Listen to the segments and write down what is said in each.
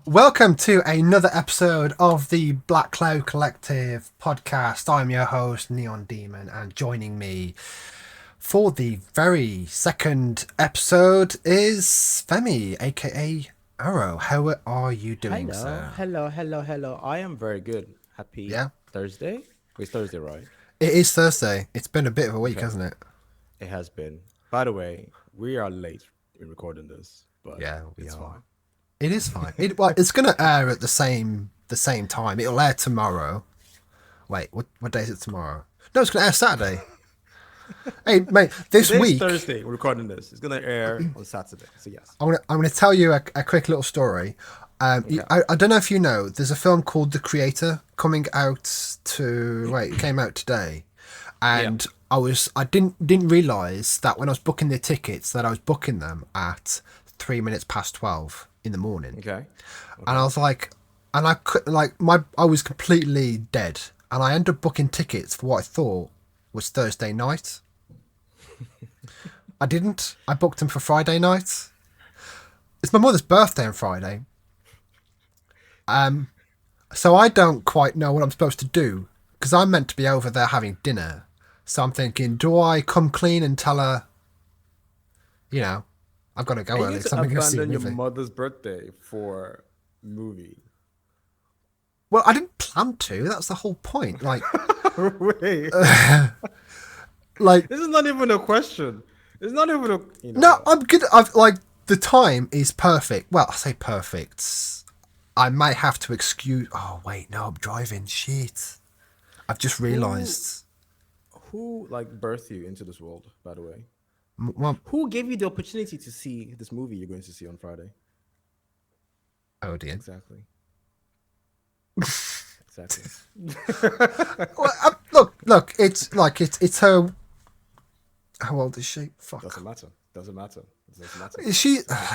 Welcome to another episode of the Black Cloud Collective podcast. I'm your host, Neon Demon, and joining me for the very second episode is Femi, aka Arrow. How are you doing, Hello, sir? hello, hello, hello. I am very good. Happy Yeah, Thursday. It's Thursday, right? it is Thursday. It's been a bit of a week, Okay, hasn't it? it has been. By the way, we are late in recording this, but Yeah, we it's are. fine. It is fine. It's going to air at the same time. It'll air tomorrow. Wait, what day is it tomorrow? No, it's going to air Saturday. Hey, mate, this Today's week Thursday. We're recording this. It's gonna air on Saturday. So yes. I'm gonna tell you a quick little story. Okay. I don't know if you know, there's a film called The Creator coming out to wait, it came out today, Yeah. and I didn't realize that when I was booking the tickets that I was booking them at 3 minutes past 12 in the morning, Okay. and I was like, and I could I was completely dead, and I ended up booking tickets for what I thought was Thursday night. I didn't. I booked them for Friday night. It's my mother's birthday on Friday. So I don't quite know what I'm supposed to do because I'm meant to be over there having dinner. So I'm thinking, do I come clean and tell her, I've got to go And early you because to I'm going to see a abandon your movie. mother's birthday for movie. Well, I didn't plan to. That's the whole point. Wait. Like This is not even a question. It's not even a no, I'm good. I've the time is perfect. Well, I say perfect. I might have to excuse. Oh wait, no, I'm driving. Shit. I've just realised. Who like birthed you into this world, by the way? Well, Who gave you the opportunity to see this movie you're going to see on Friday? oh dear. Exactly. Exactly. Well, look. It's her. How old is she? Fuck. Doesn't matter. Doesn't matter. It doesn't matter.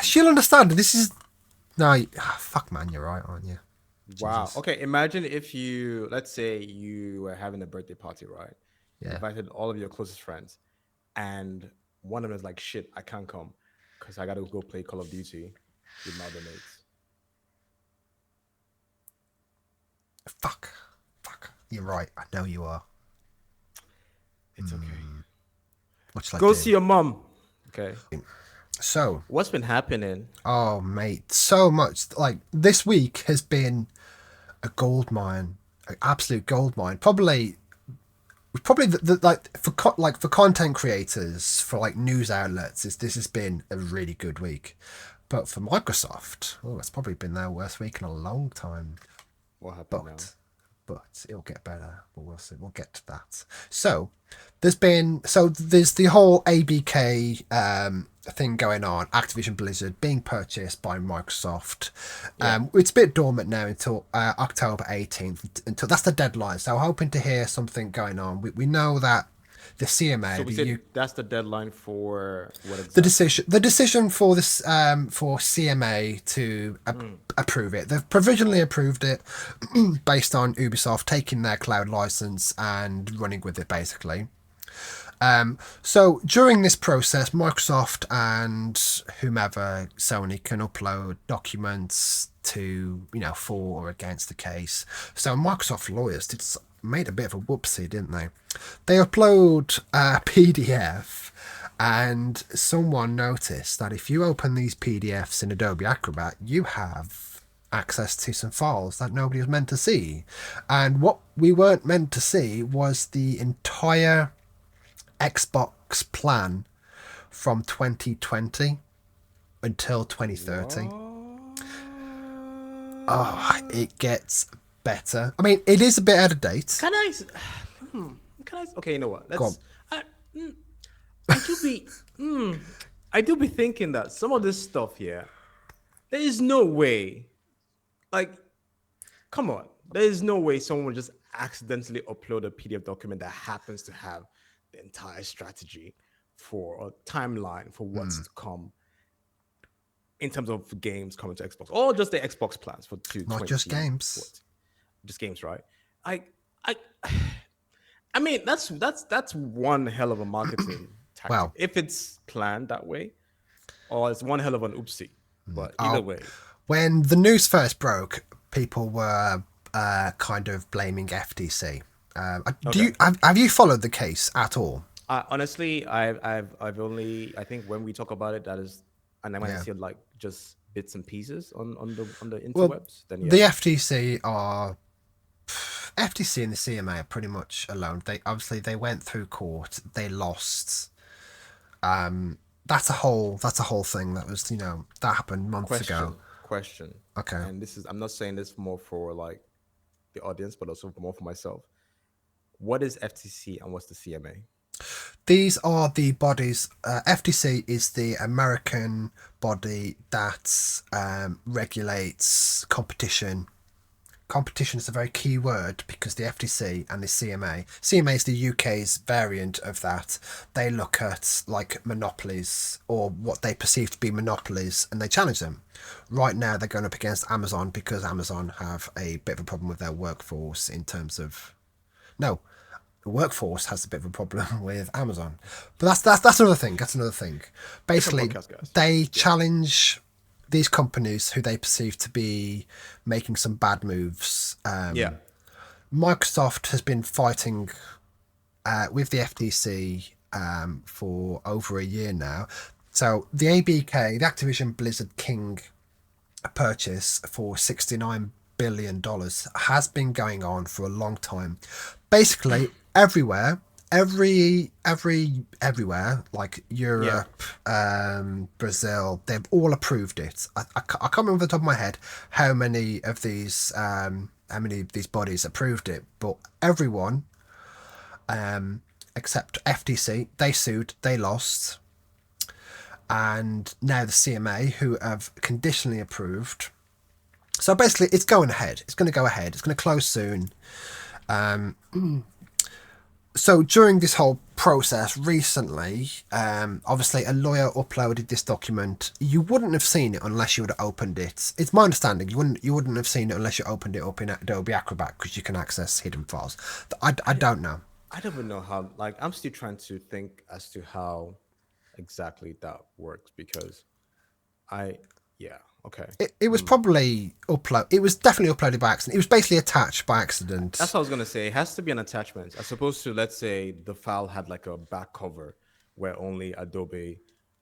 She'll understand. This is no. Fuck, man. You're right, aren't you? Wow. Jesus. Okay. Imagine if you, let's say you were having a birthday party, right? You Yeah. invited all of your closest friends, and one of them is like, "Shit, I can't come because I got to go play Call of Duty with my other mates." Fuck. You're right. I know you are. It's okay. What shall I Go do? see your mom. Okay. So, What's been happening? oh mate, so much. Like this week has been a gold mine, an absolute gold mine. Probably for content creators, for like news outlets, this has been a really good week. But for Microsoft, it's probably been their worst week in a long time. What happened now? But it'll get better. But we'll see. We'll get to that. So there's the whole ABK thing going on. Activision Blizzard being purchased by Microsoft. It's a bit dormant now until October 18th. Until that's the deadline. So I'm hoping to hear something going on. We know that the CMA, So we said that's the deadline for what exactly? the decision for this for CMA to approve it. They've provisionally approved it based on Ubisoft taking their cloud license and running with it basically. So during this process, Microsoft and whomever, Sony, can upload documents to for or against the case. So Microsoft lawyers made a bit of a whoopsie, didn't they? They upload a PDF, and someone noticed that if you open these PDFs in Adobe Acrobat, you have access to some files that nobody was meant to see. And what we weren't meant to see was the entire Xbox plan from 2020 until 2030. Oh, it gets better. I mean, it is a bit out of date. Can I? Can I? Okay, you know what? Go on. I, mm, I do be. I do be thinking that some of this stuff here, there is no way. Like, come on, there is no way someone would just accidentally upload a PDF document that happens to have the entire strategy for a timeline for what's to come in terms of games coming to Xbox, or just the Xbox plans for Not just games. just games, right? I, I, I mean, that's one hell of a marketing tactic. Well- if it's planned that way, or it's one hell of an oopsie. But either way, When the news first broke, people were kind of blaming FTC. Do Okay. you have you followed the case at all? Honestly, I've only, I think when we talk about it, that is, and I might Yeah. see like just bits and pieces on the Well, interwebs. Then the yeah. FTC and the CMA are pretty much alone. They obviously they went through court. They lost. That's a whole thing that was that happened months ago. Question, Okay. and this is, I'm not saying this more for like the audience, but also more for myself. What is FTC and what's the CMA? These are the bodies. FTC is the American body that regulates competition. Competition is a very key word because the FTC and the CMA is the UK's variant of that. They look at like monopolies or what they perceive to be monopolies and they challenge them. Right now they're going up against Amazon because Amazon have a bit of a problem with their workforce in terms of no, the workforce has a bit of a problem with Amazon. But that's another thing. That's another thing. Different Basically, podcast, guys. they challenge these companies who they perceive to be making some bad moves. Yeah. Microsoft has been fighting with the FTC for over a year now. So the ABK, the Activision Blizzard King purchase for $69 billion has been going on for a long time. Basically, everywhere, everywhere, like Europe, Brazil, they've all approved it. I can't remember off the top of my head how many of these bodies approved it, but everyone except FTC, they sued, they lost, and now the CMA, who have conditionally approved. So basically, it's going ahead. It's going to go ahead. It's going to close soon. So during this whole process recently, obviously a lawyer uploaded this document. You wouldn't have seen it unless you would have opened it. It's my understanding you wouldn't have seen it unless you opened it up in Adobe Acrobat because you can access hidden files. I don't know. I don't even know how. Like, I'm still trying to think as to how exactly that works because yeah, okay. It was probably It was definitely uploaded by accident. It was basically attached by accident. That's what I was gonna say. It has to be an attachment as opposed to, let's say, the file had like a back cover where only Adobe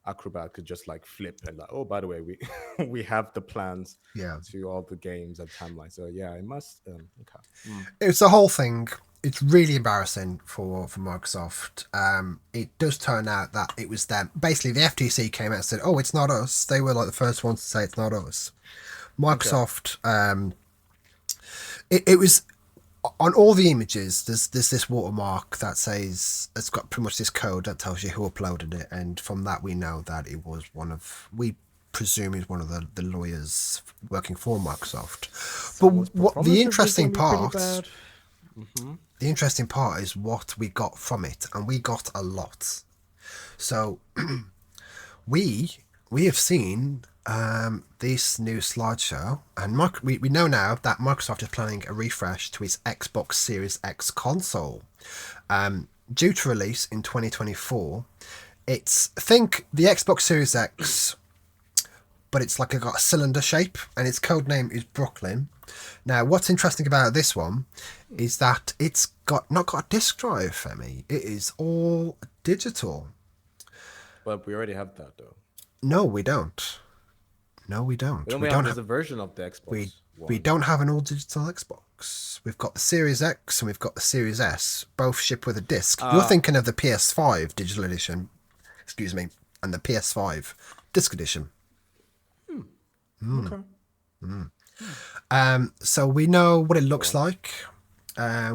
Acrobat could just like flip and like, oh, by the way, we we have the plans Yeah. to all the games and timeline. So yeah, it must. Okay. It's a whole thing. It's really embarrassing for Microsoft. It does turn out that it was them. Basically, the FTC came out and said, "Oh, it's not us." They were like the first ones to say it's not us. Microsoft. It was on all the images. There's this watermark that says it's got pretty much this code that tells you who uploaded it, and from that we know that it was we presume is one of the lawyers working for Microsoft. But what the interesting part. The interesting part is what we got from it, and we got a lot. So we have seen this new slideshow, and we know now that Microsoft is planning a refresh to its Xbox Series X console, due to release in 2024. Think the Xbox Series X, but it's like got a cylinder shape, and its code name is Brooklyn. Now, what's interesting about this one is that it's not got a disk drive, Femi. It is all digital. But we already have that though. No, we don't. No, we don't. We don't have a version of the Xbox. We don't have an all digital Xbox. We've got the Series X and we've got the Series S, both shipped with a disc. You're thinking of the PS5 digital edition, excuse me, and the PS5 disc edition. Okay. So we know what it looks like.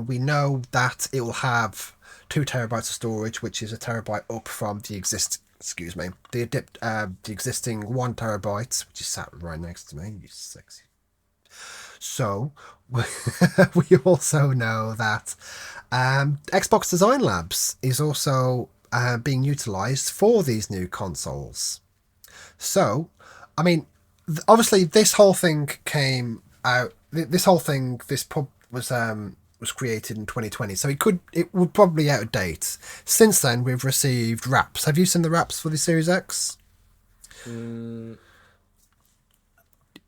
We know that it will have 2 terabytes of storage, which is a terabyte up from the existing 1 terabyte, which is sat right next to me. You sexy. So we also know that Xbox Design Labs is also being utilized for these new consoles. So, I mean, obviously this whole thing came out. This pub was created in 2020, so it would probably be out of date. Since then, we've received wraps. Have you seen the wraps for the Series X?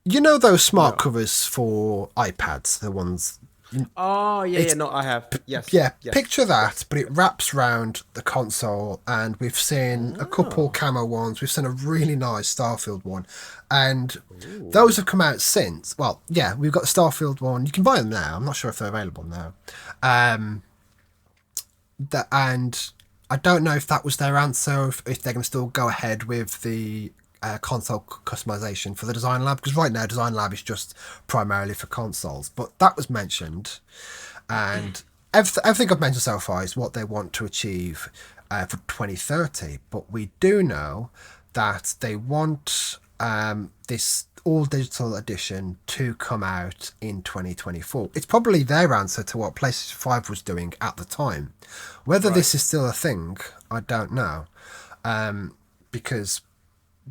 You know those smart No. covers for iPads, the ones. Oh yeah, yeah. It's No, I have. Yes, yeah, yes, picture that, yes, but it yes. wraps round the console, and we've seen a couple Oh. camo ones. We've seen a really nice Starfield one, and those Ooh. have come out since. Well, yeah, we've got the Starfield one. You can buy them now. I'm not sure if they're available now. Um, that and I don't know if that was their answer, if they're going to still go ahead with the console customization for the Design Lab, because right now Design Lab is just primarily for consoles. But that was mentioned, and everything I've mentioned so far is what they want to achieve for 2030. But we do know that they want this all digital edition to come out in 2024. It's probably their answer to what PlayStation 5 was doing at the time. Whether Right. this is still a thing, I don't know. Because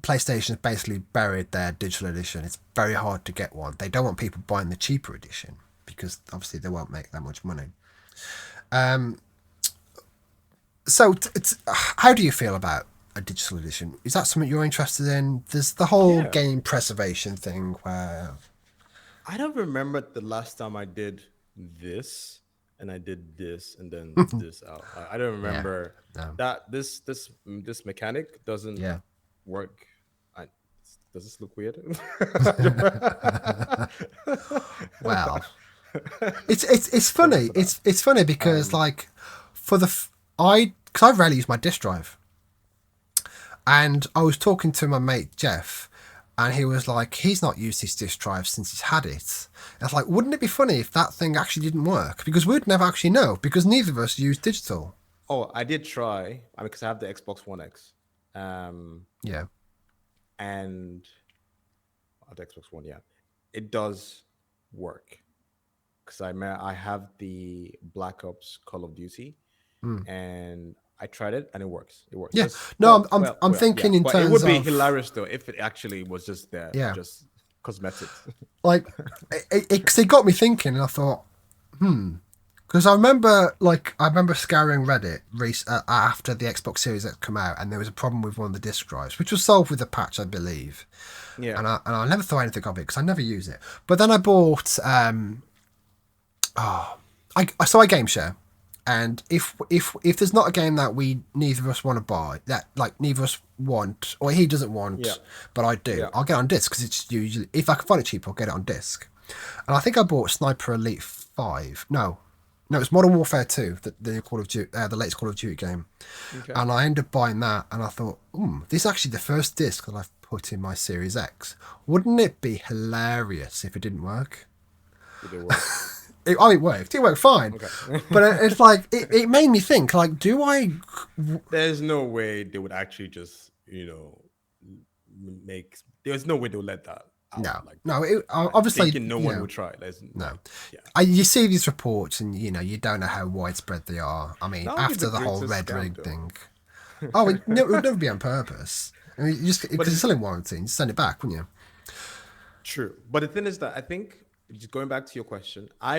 PlayStation has basically buried their digital edition. It's very hard to get one. They don't want people buying the cheaper edition because obviously they won't make that much money. So, how do you feel about a digital edition? Is that something you're interested in? There's the whole Yeah. game preservation thing where, I don't remember the last time I did this and I did this and then this out. I don't yeah, remember no, that this mechanic doesn't yeah. work. I, does this look weird? Well, it's funny. For that. It's funny because Um, like for the I because I rarely use my disk drive, and I was talking to my mate Jeff, and he was like, he's not used his disk drive since he's had it. And I was like, wouldn't it be funny if that thing actually didn't work? Because we'd never actually know because neither of us use digital. oh, I did try. I mean, because I have the Xbox One X, um, Yeah. and the Xbox One, yeah, it does work. Because I have the Black Ops Call of Duty, Mm. and I tried it and it works. It works. Yeah. Just No, I'm yeah. thinking in But it terms would be of hilarious though if it actually was just there, yeah, just cosmetics. like it got me thinking, and I thought, because I remember scouring Reddit after the Xbox Series X come out, and there was a problem with one of the disk drives, which was solved with a patch, I believe. Yeah. And I never thought anything of it because I never use it. But then I bought I game share, and if there's not a game that we neither of us want to buy, that like neither of us want or he doesn't Yeah. want, but I do, Yeah. I'll get it on disc because it's usually if I can find it cheap, I'll get it on disc. And I think I bought Sniper Elite 5. No, it's Modern Warfare 2, the Call of Duty, the latest Call of Duty game. Okay. And I ended up buying that, and I thought, this is actually the first disc that I've put in my Series X. Wouldn't it be hilarious if it didn't work? Did it work? It worked. It worked fine. Okay. But it's like, it made me think, like, do I... There's no way they would actually just, make. There's no way they'll let that out No. like that. No, obviously, Thinking no one would try. There's no. Yeah. You see these reports and, you don't know how widespread they are. I mean, That would be after the the whole greatest red scam, rig though. thing... Oh, it would never be on purpose. I mean, because it's still in warranty. You send it back, wouldn't you? True, but the thing is that I think just going back to your question, Yeah.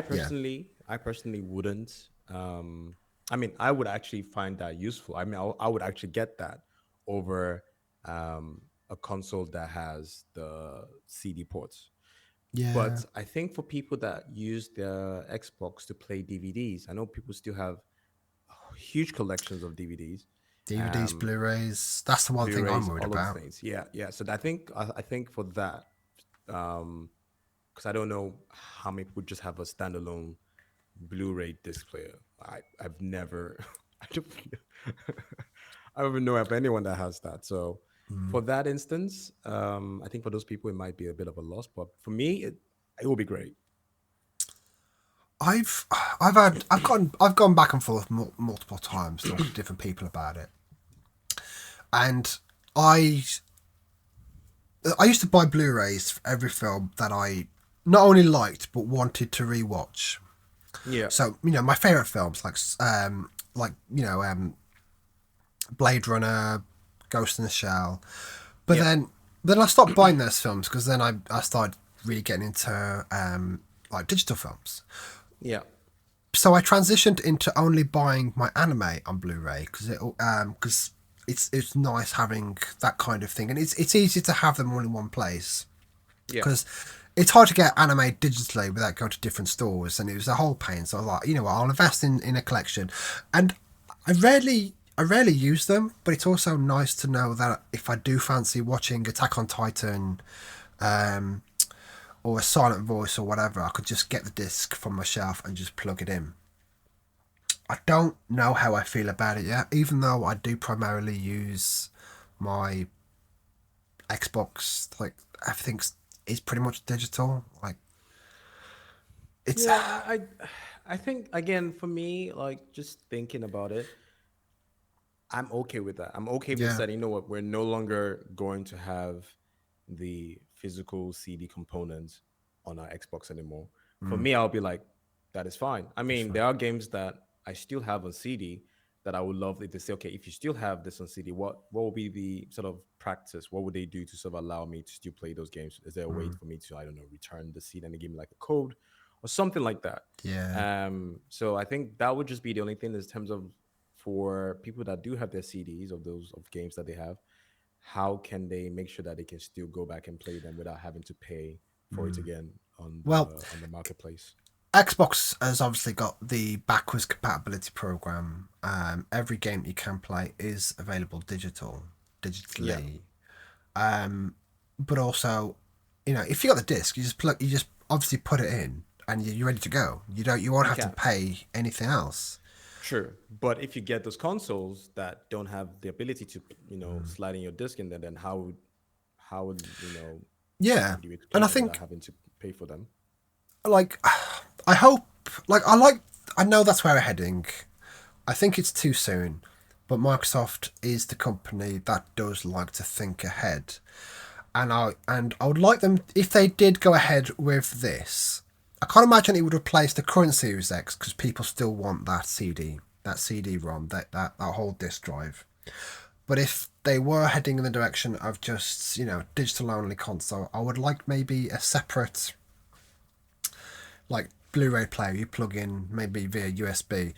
I personally wouldn't. I mean, I would actually find that useful. I mean, I would actually get that over a console that has the CD ports. Yeah. But I think for people that use their Xbox to play DVDs, I know people still have huge collections of DVDs, DVDs, um, Blu-rays. That's the one thing I'm Blu-rays, worried all of about. the things. Yeah, yeah. So I think for that, because I don't know how many people just have a standalone Blu-ray disc player. I've never, I don't, I don't even know of anyone that has that. So for that instance, I think for those people it might be a bit of a loss, but for me it will be great. I've gone back and forth multiple times talking to different people about it, and I used to buy Blu-rays for every film that I not only liked but wanted to rewatch. Yeah, So my favorite films Blade Runner, Ghost in the Shell, but yeah, then I stopped buying those films because then I started really getting into like digital films. yeah. So I transitioned into only buying my anime on Blu-ray because it's nice having that kind of thing, and it's easy to have them all in one place. Yeah. because it's hard to get anime digitally without going to different stores, and it was a whole pain. So I was like, you know what, I'll invest in a collection, and I rarely use them, but it's also nice to know that if I do fancy watching Attack on Titan, um, or a Silent Voice or whatever, I could just get the disc from my shelf and just plug it in. I don't know how I feel about it yet, even though I do primarily use my Xbox. Like everything's is pretty much digital. Like it's Yeah, I think again for me, like just thinking about it, I'm okay with that. I'm okay with yeah, saying, you know what, we're no longer going to have the physical CD components on our Xbox anymore. For mm, me, I'll be like, that is fine. I that's mean, fine. there are games that I still have on CD that I would love if they say, okay, if you still have this on CD, what will be the sort of practice? What would they do to sort of allow me to still play those games? Is there a way Mm, for me to, I don't know, return the CD and they give me like a code or something like that? yeah. So I think that would just be the only thing in terms of for people that do have their CDs of those of games that they have, how can they make sure that they can still go back and play them without having to pay for it Mm. again Well, on the marketplace? Xbox has obviously got the backwards compatibility program. Every game you can play is available Yeah. digitally. But also, if you got the disc, you just obviously put it in, and you're ready to go. You won't You have to can. pay anything else. Sure. But if you get those consoles that don't have the ability to, slide in your disc in there, then how would Yeah, would you and explain I it without think having to pay for them? like I hope I know that's where we're heading. I think it's too soon, but Microsoft is the company that does like to think ahead. And I would like them if they did go ahead with this. I can't imagine it would replace the current Series X because people still want that CD-ROM, that whole disk drive. But if they were heading in the direction of just digital only console, I would like maybe a separate like Blu-ray player you plug in maybe via USB.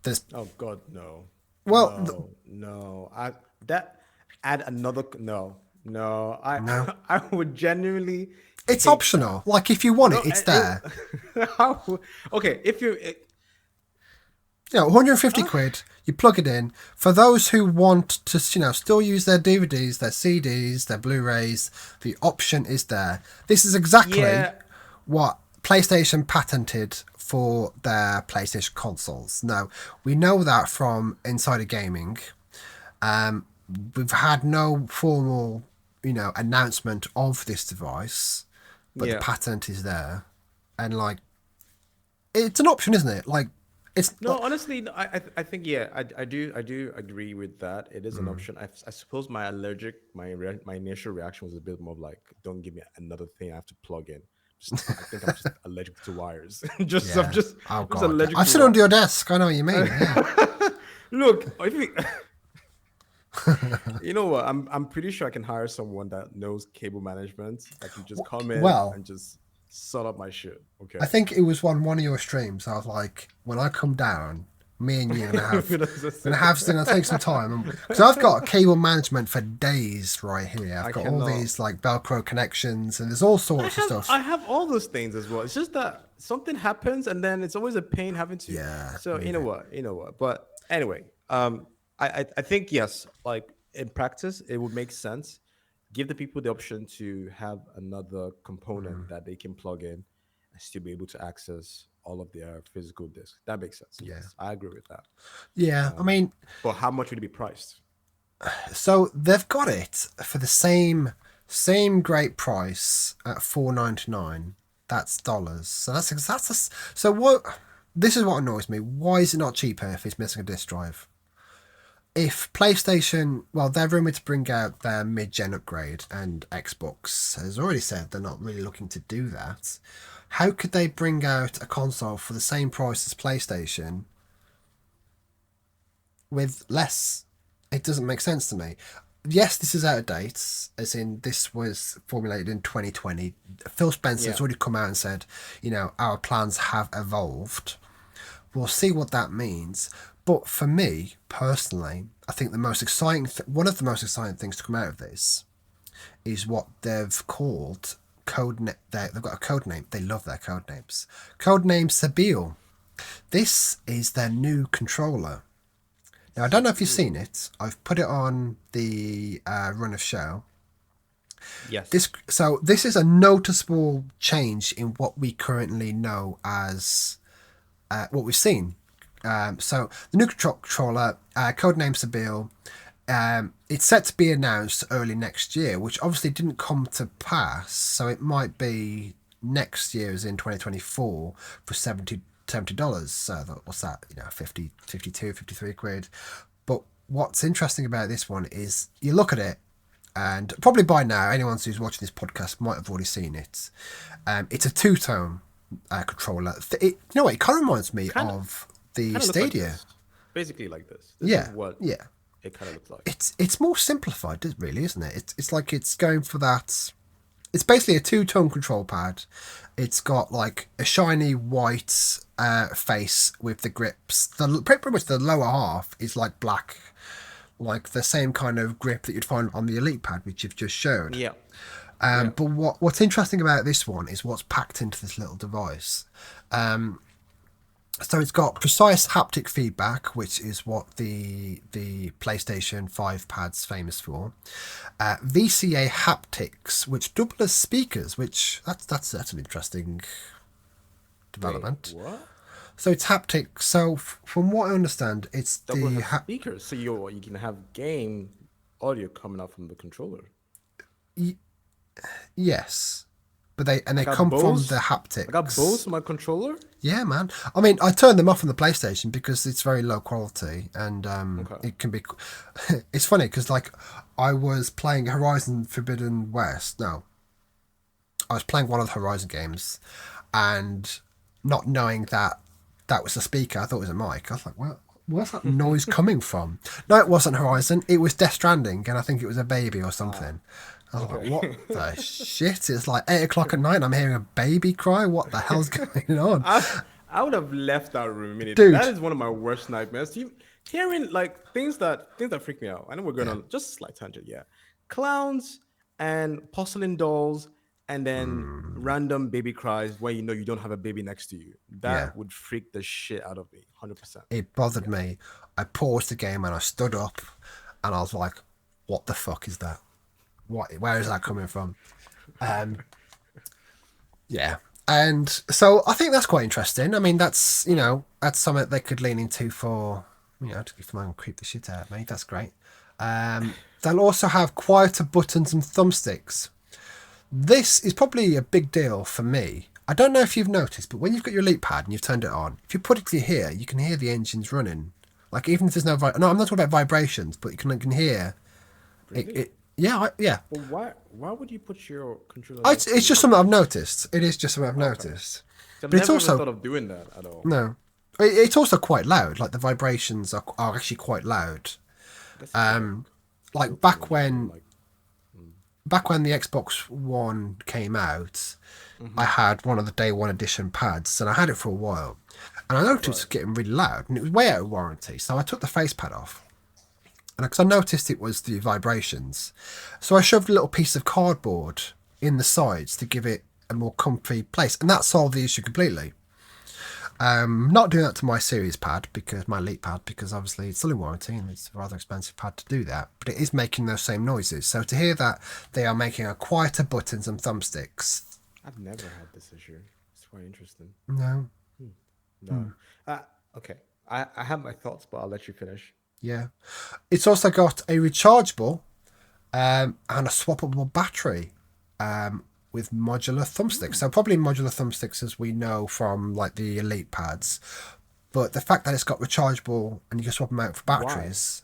There's Oh God, no, well, no. That add another no, no. I no, I would genuinely it's hate that. optional. Like if you want No, it, it's there. okay. If you 150 uh, quid, you plug it in. For those who want to, still use their DVDs, their CDs, their Blu-rays, the option is there. This is exactly yeah, what PlayStation patented for their PlayStation consoles. Now, we know that from Insider Gaming. Um, we've had no formal, announcement of this device, but the yeah. patent is there. And, like, it's an option, isn't it? Like, it's No, like, honestly, no, I think yeah, I do agree with that. It is an option. I suppose my initial reaction was a bit more of like, don't give me another thing I have to plug in. I think I'm just allergic to wires. just I'm yeah. just Oh, I'm just God. Yeah. allergic I've to sit under wires. your desk. I know what you mean. Yeah. Look, if you, you know what, I'm pretty sure I can hire someone that knows cable management that can just come in Well, and just sort up my shit. I Okay. think it was one of your streams. I was like, when I come down, me and you are gonna take some time because I've got cable management for days right here. I've I got all cannot. these like Velcro connections, and there's all I sorts of have stuff. I have all those things as well. It's just that something happens and then it's always a pain having to. Yeah, So you move know it. what, you know what. But anyway, I think yes, like in practice, it would make sense. Give the people the option to have another component that they can plug in and still be able to access all of their physical disks. That makes sense. Yeah, Yes, I agree with that. yeah. I mean, But how much would it be priced? so they've got it for the same great price at $4.99. That's dollars. So so what? This is what annoys me. Why is it not cheaper if it's missing a disk drive? If PlayStation, well, they're rumored to bring out their mid-gen upgrade, and Xbox has already said they're not really looking to do that. How could they bring out a console for the same price as PlayStation with less? It doesn't make sense to me. Yes, this is out of date, as in this was formulated in 2020. Phil Yeah. Spencer's already come out and said, our plans have evolved. We'll see what that means. But for me personally, I think one of the most exciting things to come out of this is what they've called they've got a code name. They love their code names. Codename Sabille. This is their new controller. Now I don't know if you've seen it. I've put it on the run of show. Yes. This is a noticeable change in what we currently know as what we've seen. So the new controller, codename Sabille, it's set to be announced early next year, which obviously didn't come to pass. So it might be next year, as in 2024, for $70. So what's that? 50, 52, 53 quid. But what's interesting about this one is you look at it, and probably by now anyone who's watching this podcast might have already seen it. It's a two-tone controller. You know what? It kind of reminds me of the Stadia. Like basically like this. This is what it kind of looks like. It's more simplified, really, isn't it? It's like it's going for that. It's basically a two-tone control pad. It's got like a shiny white face with the grips. Pretty much the lower half is like black, like the same kind of grip that you'd find on the Elite pad, which you've just showed. Yeah. But what's interesting about this one is what's packed into this little device. So it's got precise haptic feedback, which is what the PlayStation 5 pad's famous for. VCA haptics, which double as speakers, which that's an interesting development. Wait, what? So it's haptic. So from what I understand, it's double the speakers. So you can have game audio coming out from the controller. Yes. But they come from the haptics. I got Bose on my controller? Yeah, man. I mean, I turned them off on the PlayStation because it's very low quality, and it can be. It's funny because like I was playing Horizon Forbidden West. No, I was playing one of the Horizon games, and not knowing that was a speaker, I thought it was a mic. I was like, well, where's that noise coming from? No, it wasn't Horizon. It was Death Stranding, and I think it was a baby or something. I was like, what the shit? It's like 8 o'clock at night. I'm hearing a baby cry. What the hell's going on? I would have left that room immediately. Dude. That is one of my worst nightmares. Hearing like things that freak me out. I know we're going on just a slight tangent. Yeah, clowns and porcelain dolls, and then random baby cries where you know you don't have a baby next to you. That would freak the shit out of me. 100%. It bothered me. I paused the game and I stood up, and I was like, "What the fuck is that? Where is that coming from?" Yeah. And so I think that's quite interesting. I mean, that's something they could lean into for, if I'm creep the shit out of me. That's great. They'll also have quieter buttons and thumbsticks. This is probably a big deal for me. I don't know if you've noticed, but when you've got your Elite pad and you've turned it on, if you put it to here, you can hear the engines running. Like even if there's no I'm not talking about vibrations, but you can hear it. Yeah. Well, why would you put your controller? It's just something I've noticed. It is just something I've noticed. I've but it's never also thought of doing that at all. No, it's also quite loud. Like the vibrations are actually quite loud. Like back when the Xbox One came out, I had one of the day one edition pads, and I had it for a while, and I noticed it was getting really loud, and it was way out of warranty. So I took the face pad off. And because I noticed it was the vibrations, so I shoved a little piece of cardboard in the sides to give it a more comfy place, and that solved the issue completely. Not doing that to my Series pad, because my Elite pad, because obviously it's still in warranty and it's a rather expensive pad to do that, but it is making those same noises. So to hear that they are making a quieter buttons and thumbsticks. I've never had this issue. It's quite interesting. No. No. Okay. I have my thoughts, but I'll let you finish. Yeah. It's also got a rechargeable and a swappable battery with modular thumbsticks. So probably modular thumbsticks as we know from like the Elite pads. But the fact that it's got rechargeable and you can swap them out for batteries.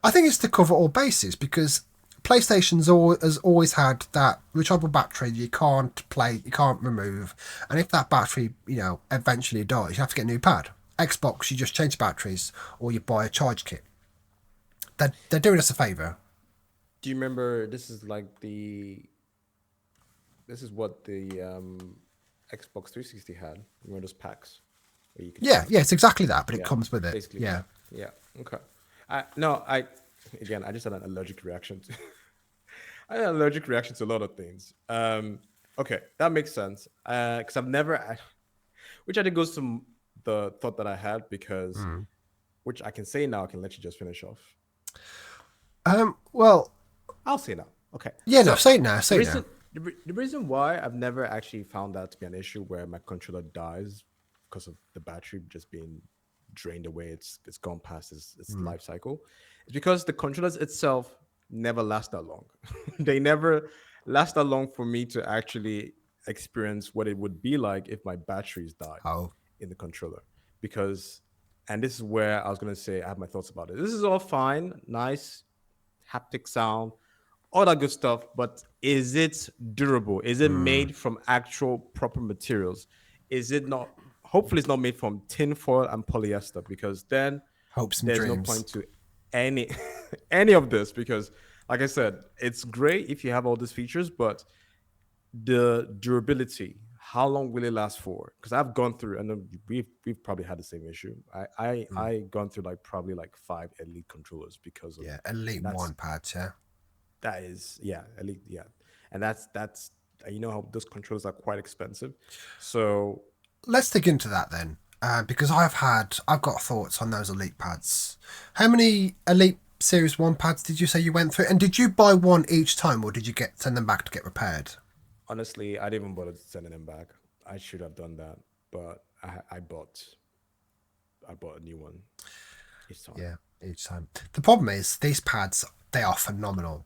Why? I think it's to cover all bases, because PlayStation's has always had that rechargeable battery you can't remove. And if that battery, eventually dies, you have to get a new pad. Xbox, you just change batteries or you buy a charge kit. They're doing us a favour. Do you remember this is what the Xbox 360 had? Remember those packs? Where you could it's exactly that, but it comes with it. Basically, yeah. Okay. I just had an allergic reaction. I had an allergic reaction to a lot of things. Okay, that makes sense. Because I've never, which I think goes to the thought that I had because, Mm. which I can say now, I can let you just finish off. Well, I'll say now. Okay, yeah, no, so say it now, the say it now. reason the reason why I've never actually found that to be an issue where my controller dies because of the battery just being drained away, it's gone past its Mm. life cycle, is because the controllers itself never last that long. They never last that long for me to actually experience what it would be like if my batteries died Oh, in the controller. Because, and this is where I was gonna say I have my thoughts about it. This is all fine, nice, haptic sound, all that good stuff. But is it durable? Is it mm. made from actual proper materials? Is it not? Hopefully, it's not made from tinfoil and polyester because then Hopes and there's no dreams. point to any any of this. Because, like I said, it's great if you have all these features, but the durability, how long will it last for? Because I've gone through, and we've probably had the same issue. Mm. I gone through like probably like five elite controllers because of, Yeah, Elite and that's One pads, yeah. that is, yeah, elite, yeah, and that's you know how those controllers are quite expensive, so Let's dig into that then, because I've got thoughts on those Elite pads. How many Elite Series One pads did you say you went through, and did you buy one each time, or did you get send them back to get repaired? honestly, I didn't even bother sending them back. I should have done that, but I bought a new one each time. Yeah, each time. The problem is these pads, they are phenomenal.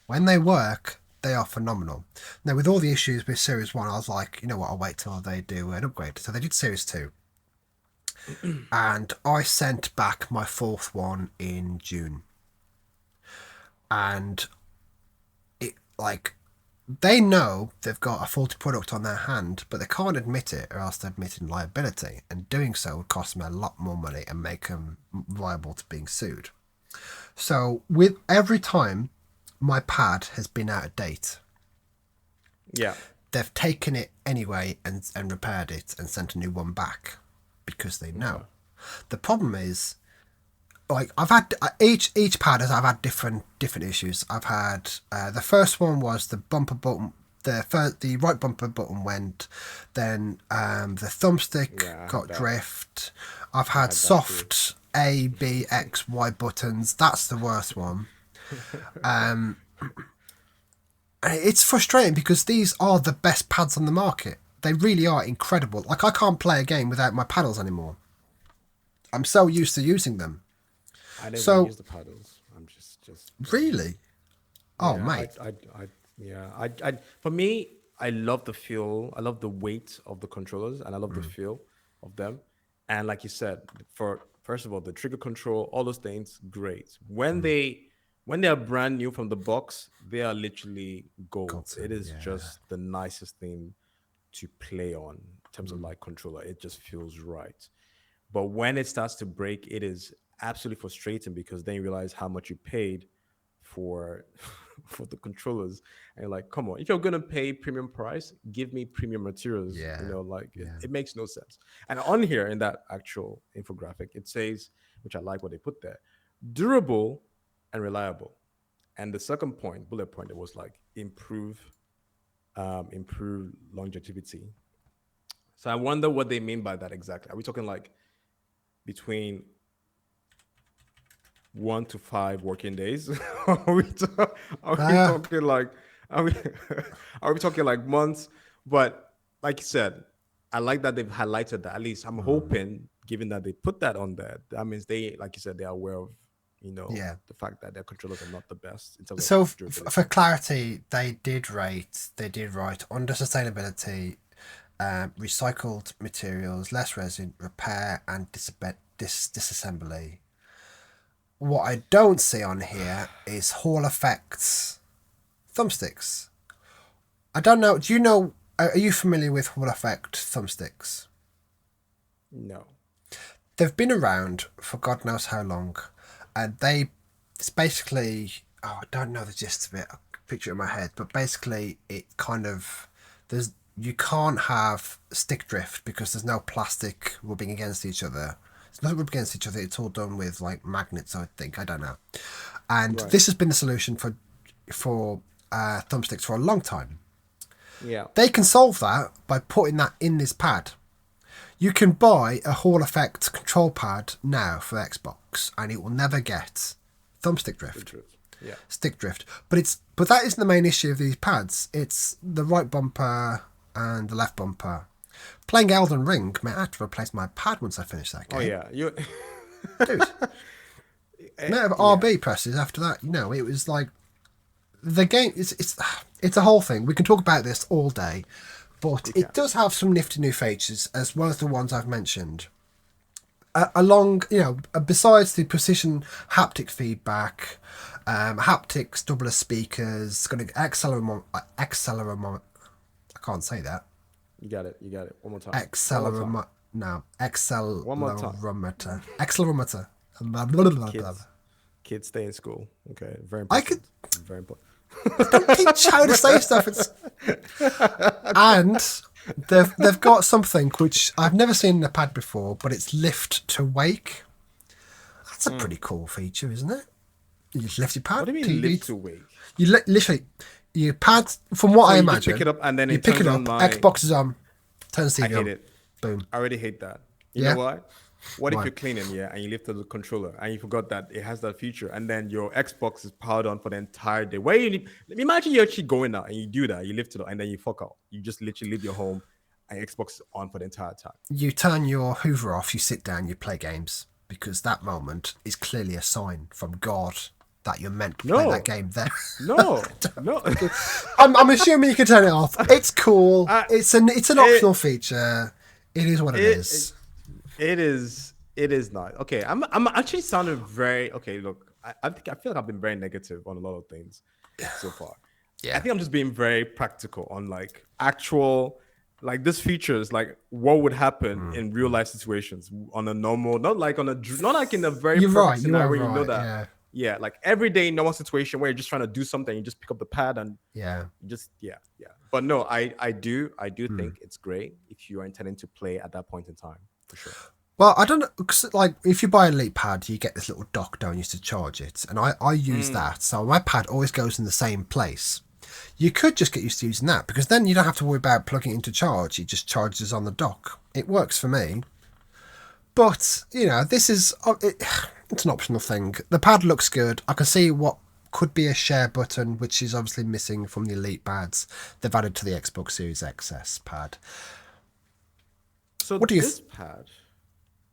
When they work, they are phenomenal. Now, with all the issues with Series 1, I was like, you know what, I'll wait till they do an upgrade. So they did Series 2. And I sent back my fourth one in June. And it, like, they know they've got a faulty product on their hand, but they can't admit it or else they're admitting liability. And doing so would cost them a lot more money and make them liable to being sued. So, with every time my pad has been out of date, Yeah, they've taken it anyway and repaired it and sent a new one back because they know. okay, The problem is, like, I've had each pad has I've had different issues. I've had the first one was the bumper button. The right bumper button went, then the thumbstick yeah, I had got that. drift. I've I had had that too. soft A, B, X, Y buttons. That's the worst one. It's frustrating because these are the best pads on the market. They really are incredible. Like, I can't play a game without my paddles anymore. I'm so used to using them. I didn't even So, use the paddles. I'm just really? Oh, yeah. mate. Yeah. For me, I love the feel. I love the weight of the controllers, and I love the Mm, feel of them. And like you said, for first of all, the trigger control, all those things, great. mm. When they are brand new from the box, they are literally gold. Got It him, is yeah. just the nicest thing to play on in terms of Mm. like controller. It just feels right. But when it starts to break, it is absolutely frustrating because then you realize how much you paid for for the controllers, and you're like, come on, if you're gonna pay premium price, give me premium materials. You Yeah, know, like yeah. it makes no sense. And on here in that actual infographic, it says, which I like what they put there, durable and reliable. And the second point, bullet point, it was like improve longevity. So I wonder what they mean by that exactly. Are we talking like between 1 to 5 working days? Are we Uh, talking like are we are we talking like months? But like you said, I like that they've highlighted that. At least I'm mm, hoping, given that they put that on there, that means they, like you said, they're aware of yeah. the fact that their controllers are not the best in terms of So, for durability. clarity, they did write under sustainability, recycled materials, less resin, repair, and disassembly. What I don't see on here is Hall effects thumbsticks. I don't know. Do you know? Are you familiar with Hall effect thumbsticks? No. They've been around for God knows how long, and it's basically, oh, I don't know the gist of it. I can picture it in my head, but basically it kind of there's you can't have stick drift because there's no plastic rubbing against each other. It's not rubbing against each other. It's all done with like magnets, I think. I don't know. And Right. this has been the solution for thumbsticks for a long time. Yeah. They can solve that by putting that in this pad. You can buy a Hall Effect control pad now for Xbox, and it will never get thumbstick drift, Yeah. stick drift. But that isn't the main issue of these pads. It's the right bumper and the left bumper. Playing Elden Ring, may I have to replace my pad once I finish that game. Oh yeah, you. Dude. No, RB presses after that. It was like the game. It's a whole thing. We can talk about this all day, but it does have some nifty new features as well as the ones I've mentioned. Besides the precision haptic feedback, haptics, double accelerometer. I can't say that. You got it. One more time. Accelerometer. One more time. Accelerometer. Kids stay in school. Okay, very important. Very important. Don't teach how to say stuff. And they've got something which I've never seen in a pad before, but it's lift to wake. That's a pretty cool feature, isn't it? You just lift your pad. What do you mean lift to wake? You literally your pad. From what I you imagine, just pick it up and then you it pick turns it up. on my... Xbox is on. Turns TV I hate on. it. Boom. I already hate that. You know why? What if you're cleaning, and you lift the controller and you forgot that it has that feature, and then your Xbox is powered on for the entire day? Where you need, imagine you're actually going out and you do that, you lift it up, and then you fuck out. You just literally leave your home, and Xbox is on for the entire time. You turn your Hoover off, you sit down, you play games, because that moment is clearly a sign from God that you're meant to play that game there. No. I'm assuming you can turn it off. It's cool. It's an optional feature. It is what it is. It is not. Okay, I'm actually sounding very okay. Look, I feel like I've been very negative on a lot of things so far. Yeah. I think I'm just being very practical on like actual, like this features, like what would happen in real life situations on a normal, not like in a very perfect scenario. You know that. Yeah, like everyday normal situation where you're just trying to do something, you just pick up the pad and just. But no, I do think it's great if you are intending to play at that point in time, for sure. Well, I don't know, 'cause, like if you buy a Elite pad, you get this little dock down used to charge it, and I use that, so my pad always goes in the same place. You could just get used to using that, because then you don't have to worry about plugging it into charge. It just charges on the dock. It works for me. But, this is... it's an optional thing. The pad looks good. I can see what could be a share button, which is obviously missing from the Elite pads. They've added to the Xbox Series XS pad. So what do you this pad...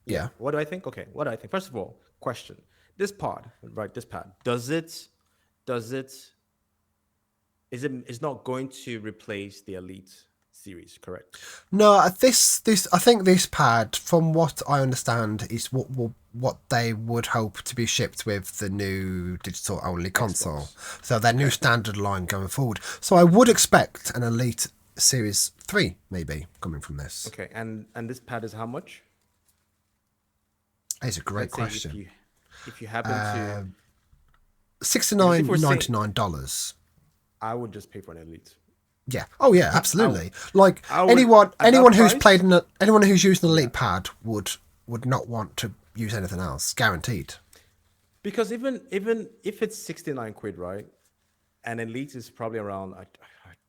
Yeah. What do I think? Okay, what do I think? First of all, question. This pad, it's not going to replace the Elite series, correct? No, I think this pad, from what I understand, is what they would hope to be shipped with the new digital only console. Xbox. So their new standard line going forward. So I would expect an Elite Series 3 maybe coming from this. Okay, and this pad is how much? It's a great question. If you happen to $69.99. I would just pay for an Elite. Yeah. Oh yeah, absolutely. Anyone who's used an Elite pad would not want to use anything else, guaranteed. Because even if it's 69 quid, right? And Elite is probably around, I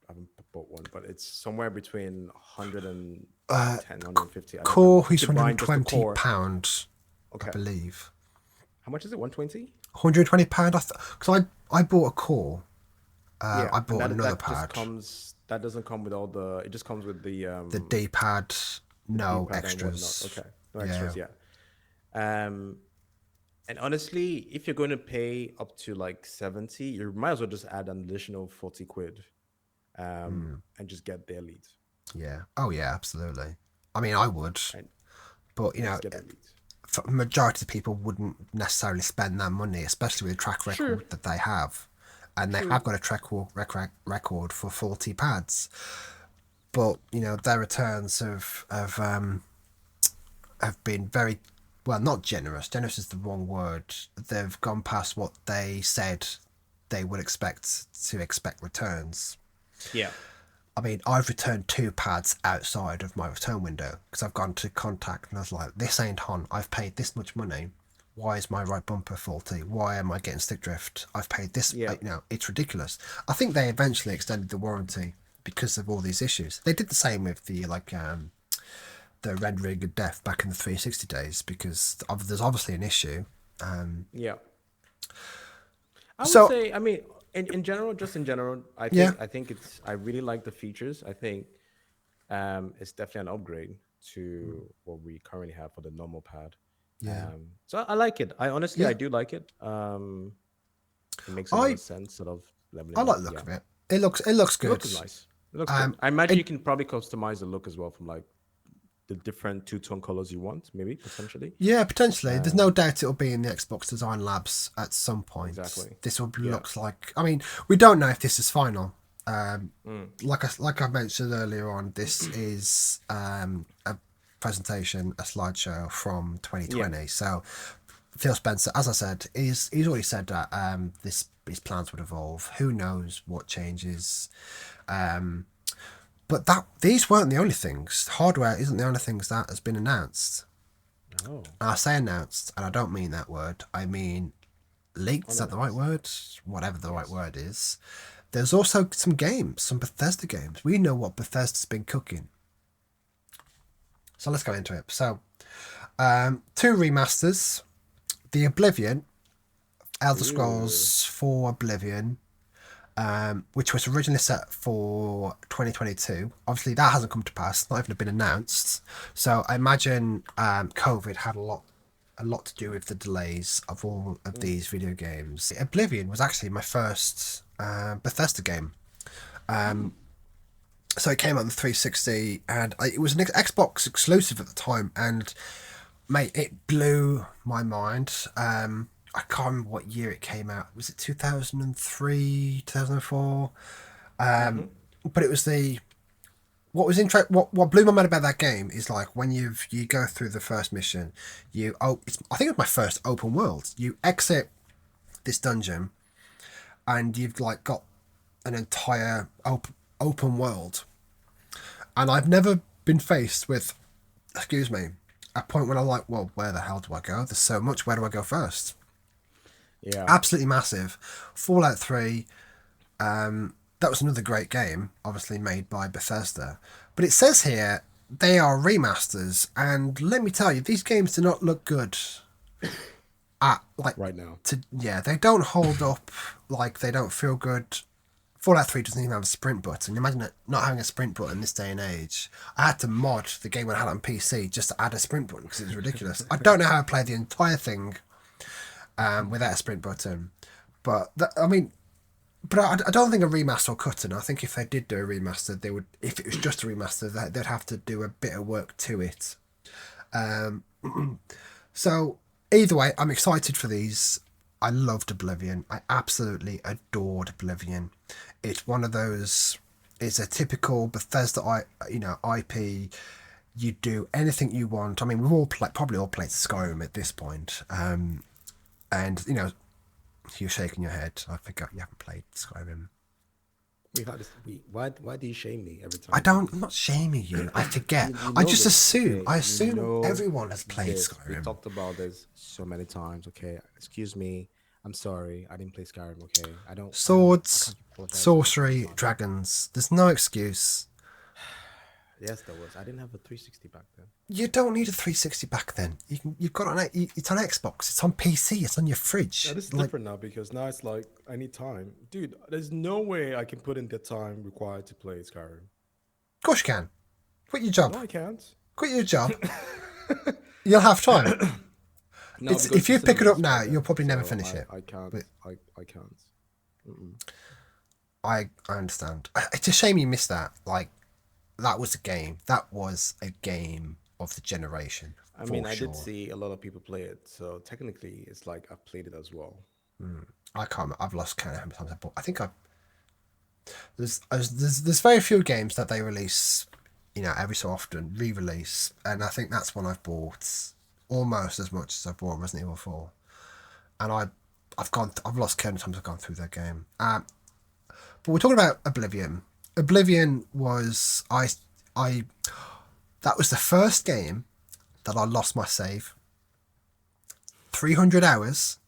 haven't bought one, but it's somewhere between 110, 150. Core is £120, I believe. How much is it? 120? £120. Because I bought a Core. I bought another pad. That doesn't come with all the. It just comes with the D-pad. No extras. Okay, no extras. Yeah. And honestly, if you're going to pay up to like 70, you might as well just add an additional 40 quid, and just get the Elite. Yeah. Oh yeah, absolutely. I mean, I would, but for majority of people wouldn't necessarily spend that money, especially with the track record that they have. And they have got a track record for 40 pads, but their returns have been very not generous. Generous is the wrong word. They've gone past what they said they would expect returns. Yeah. I mean, I've returned 2 pads outside of my return window because I've gone to contact and I was like, "This ain't on. I've paid this much money. why is my right bumper faulty? Why am I getting stick drift? I've paid this. Yeah. It's ridiculous. I think they eventually extended the warranty because of all these issues. They did the same with the the rendering of death back in the 360 days because there's obviously an issue. Yeah. I would So say, I mean, in general, just in general, Yeah. I think I really like the features. I think it's definitely an upgrade to what we currently have for the normal pad. yeah, So I like it. I honestly, yeah. I do like it. It makes a lot I of sense, sort of I leveling like up. the look Yeah, of it. It looks the good. look is nice. It looks good. Um, I imagine it you can probably customize the look as well from like the different two-tone colors you want, maybe potentially. Yeah, potentially. There's no Um, doubt it'll be in the Xbox Design Labs at some point. exactly. This will be, Yeah. looks like. I mean, we don't know if this is final. Mm. Like I mentioned earlier on, this is a presentation, a slideshow from Yeah. 2020. So Phil Spencer, as I said, he's already said that his plans would evolve. Who knows what changes? But these weren't the only things. Hardware isn't the only things that has been announced. Oh, And I say announced, and I don't mean that word. I mean leaked. Is that the right unannounced. word? Whatever the right Yes. word is. There's also some games, some Bethesda games. We know what Bethesda's been cooking. So let's go into it. So, two remasters. The Oblivion, Elder Ooh. Scrolls 4 Oblivion, which was originally set for 2022. Obviously, that hasn't come to pass. Not even been announced. So I imagine COVID had a lot to do with the delays of all of Mm. these video games. Oblivion was actually my first Bethesda game. Mm. So it came out on the 360, and it was an Xbox exclusive at the time, and mate, it blew my mind. I can't remember what year it came out. Was it 2003, 2004? Mm-hmm. But it was what blew my mind about that game is like when you go through the first mission, I think it was my first open world. You exit this dungeon, and you've like got an entire open world. And I've never been faced with, excuse me, a point when I'm like, well, where the hell do I go? There's so much. Where do I go first? Yeah. Absolutely massive. Fallout 3, that was another great game, obviously made by Bethesda. But it says here they are remasters, and let me tell you, these games do not look good. Like Right now. yeah, they don't hold up. Like they don't feel good. Fallout 3 doesn't even have a sprint button. Imagine it not having a sprint button this day and age. I had to mod the game when I had it on PC just to add a sprint button because it was ridiculous. I don't know how I played the entire thing without a sprint button. But I don't think a remaster will cut it. I think if they did do a remaster, they would. If it was just a remaster, they'd have to do a bit of work to it. So either way, I'm excited for these. I loved Oblivion. I absolutely adored Oblivion. It's one of those. It's a typical Bethesda, IP. You do anything you want. I mean, we've probably all played Skyrim at this point. And you're shaking your head. I think you haven't played Skyrim. We've had this. Why do you shame me every I time? don't. I'm not shaming you. I forget. You I know just this, assume. okay? I You assume know everyone has played this. We Skyrim. talked about this so many times. Okay, excuse me. I'm sorry. I didn't play Skyrim. Okay, I don't. I Swords, can't apologize for this every sorcery, time. dragons. There's no excuse. Yes, there was. I didn't have a 360 back then. You don't need a 360 back then. You've got it's on Xbox. It's on PC. It's on your fridge. That is Like, different now because now it's like I need time, dude. There's no way I can put in the time required to play Skyrim. of course you can. Quit your job. No, I can't. Quit your job. You'll have time. No, It's because if you the pick it cinema up is now, right you'll there, probably never so finish it. I can't. But I can't. Mm-mm. I understand. It's a shame you missed that. Like that was a game. That was a game of the generation I for mean, I sure. did see a lot of people play it, so technically, it's like I've played it as well. I can't. I've lost count of how many times I bought. I think there's very few games that they release, every so often re-release, and I think that's one I've bought almost as much as I bought Resident Evil 4, and I've lost count of times I've gone through that game. But we're talking about Oblivion. Oblivion was that was the first game that I lost my save 300 hours.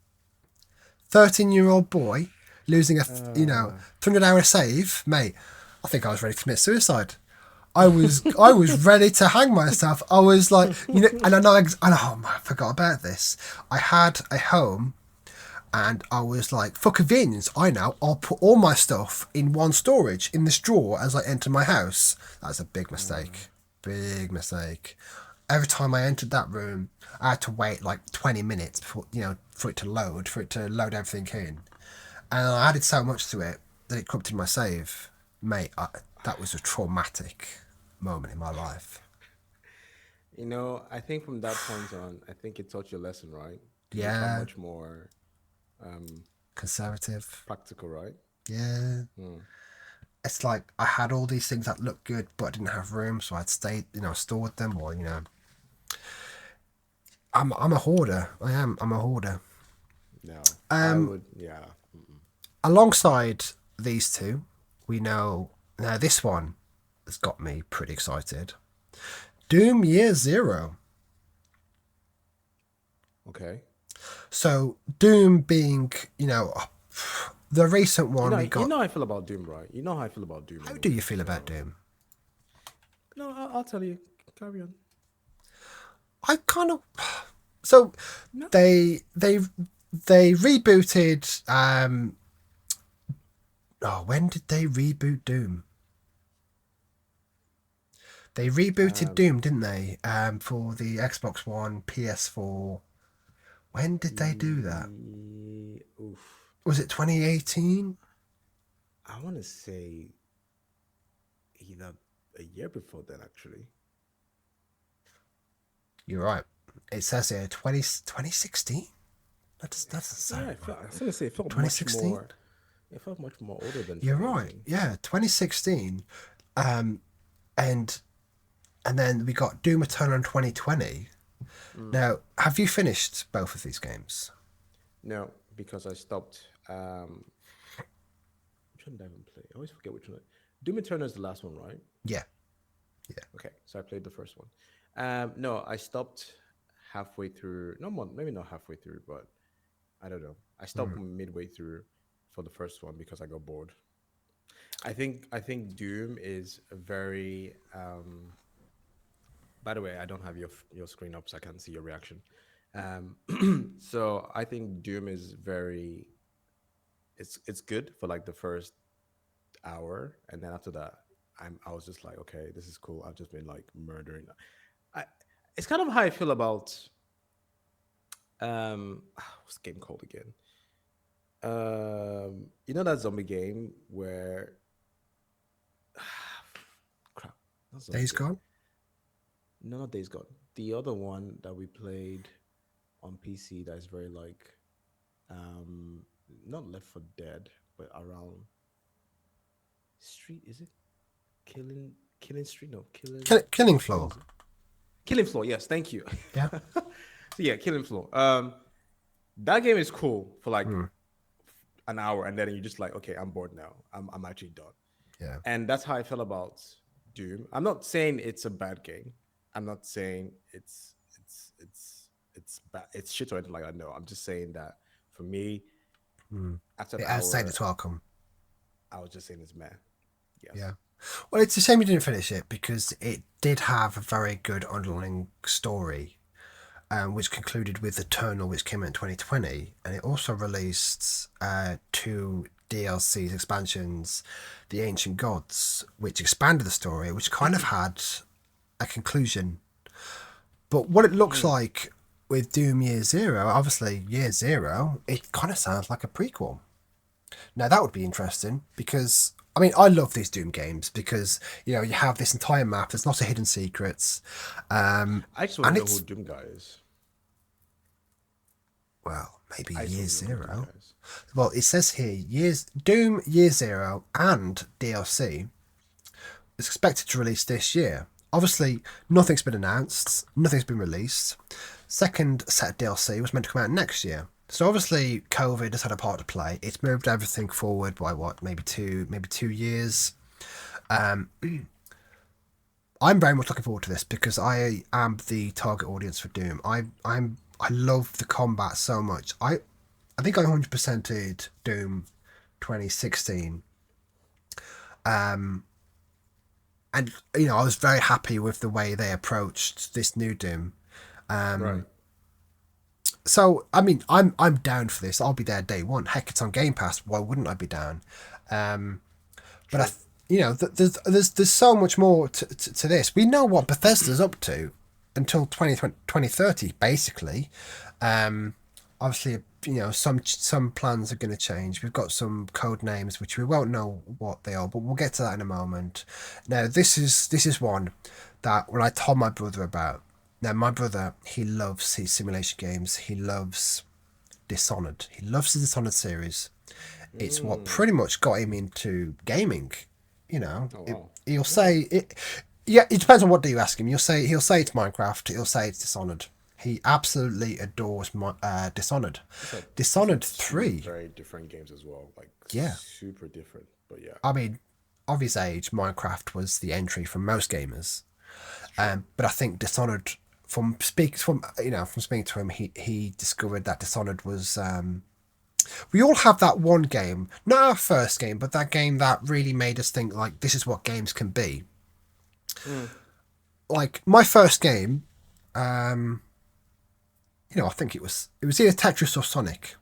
13-year-old boy losing a 300-hour save, mate. I think I was ready to commit suicide. I was ready to hang myself. I was like, and I forgot about this. I had a home, and I was like, for convenience, I'll put all my stuff in one storage in this drawer as I enter my house. That's a big mistake. Big mistake. Every time I entered that room, I had to wait like 20 minutes before, for it to load everything in. And I added so much to it that it corrupted my save. Mate, that was a traumatic moment in my life. I think from that point on, I think it taught you a lesson, right? To Yeah. become much more Conservative. practical, right? Yeah. It's like I had all these things that looked good, but I didn't have room, so I'd stored them, or I'm a hoarder. I'm a hoarder. No, I would, yeah. Alongside these two, we know now this one has got me pretty excited. Doom Year Zero. Okay. So Doom being, the recent one we got. You know how I feel about Doom, right? You know how I feel about Doom. How do you feel about Doom? No, I'll tell you. Carry on. I kind of. So No. they rebooted. When did they reboot Doom? They rebooted Doom, didn't they? For the Xbox One, PS4. When did they do that? Oof. Was it 2018? I want to say either a year before that, actually. You're right. It says here 2016. That doesn't sound right. I was gonna say it felt 2016? much more. It felt much more older than. You're right. Yeah, 2016. And then we got Doom Eternal in 2020. Now, have you finished both of these games? No, because I stopped. Which one did I even play? I always forget which one. Doom Eternal is the last one, right? Yeah. Okay, so I played the first one. No, I stopped halfway through. No more, maybe not halfway through, but I don't know. I stopped midway through for the first one because I got bored. I think Doom is a very. By the way, I don't have your screen up, so I can't see your reaction. So I think Doom is very. It's good for like the first hour, and then after that, I was just like, okay, this is cool. I've just been like murdering. It's kind of how I feel about. What's the game called again? That zombie game where. Crap. Not zombie Days game. Gone? No, not Days Gone. The other one that we played on PC that is very like, not Left 4 Dead, but around Street. Is it Killing Street? No, Killing Floor. Killing Floor. Yes, thank you. Yeah. So yeah, Killing Floor. That game is cool for like an hour, and then you're just like, okay, I'm bored now. I'm actually done. Yeah. And that's how I felt about Doom. I'm not saying it's a bad game. I'm not saying it's bad. It's shit or anything like that. No, I'm just saying that for me, after an It has hour, stayed its welcome. I was just saying it's meh. Yes. Yeah. Well, it's a shame you didn't finish it because it did have a very good underlying story, which concluded with Eternal, which came out in 2020, and it also released 2 DLCs expansions, The Ancient Gods, which expanded the story, which kind of had a conclusion. But what it looks like with Doom Year Zero, obviously Year Zero, it kind of sounds like a prequel. Now that would be interesting because I love these Doom games because you have this entire map. There's lots of hidden secrets. I just want to know who Doom Guy is. Well, maybe Year Zero. Well, it says here Doom Year Zero and DLC is expected to release this year. Obviously, nothing's been announced, nothing's been released. Second set of DLC was meant to come out next year. So obviously, COVID has had a part to play. It's moved everything forward by maybe two years. I'm very much looking forward to this because I am the target audience for Doom. I I love the combat so much. I think I 100%ed Doom 2016. And I was very happy with the way they approached this new Doom. Right. So I mean, I'm down for this. I'll be there day one. Heck, it's on Game Pass. Why wouldn't I be down? But there's so much more to this. We know what Bethesda's up to until 2030, basically. Obviously, some plans are going to change. We've got some code names which we won't know what they are, but we'll get to that in a moment. Now, this is one that when I told my brother about. Now, my brother, he loves his simulation games. He loves Dishonored. He loves the Dishonored series. It's what pretty much got him into gaming. Oh wow. He'll say it. Yeah, it depends on what do you ask him. He'll say it's Minecraft. He'll say it's Dishonored. He absolutely adores Dishonored. It's Dishonored like two 3. very different games as well. Like Yeah. super different. But yeah. I mean, of his age, Minecraft was the entry for most gamers. But I think Dishonored, from speaking to him, he discovered that Dishonored was. We all have that one game, not our first game, but that game that really made us think like this is what games can be. Like my first game, I think it was either Tetris or Sonic.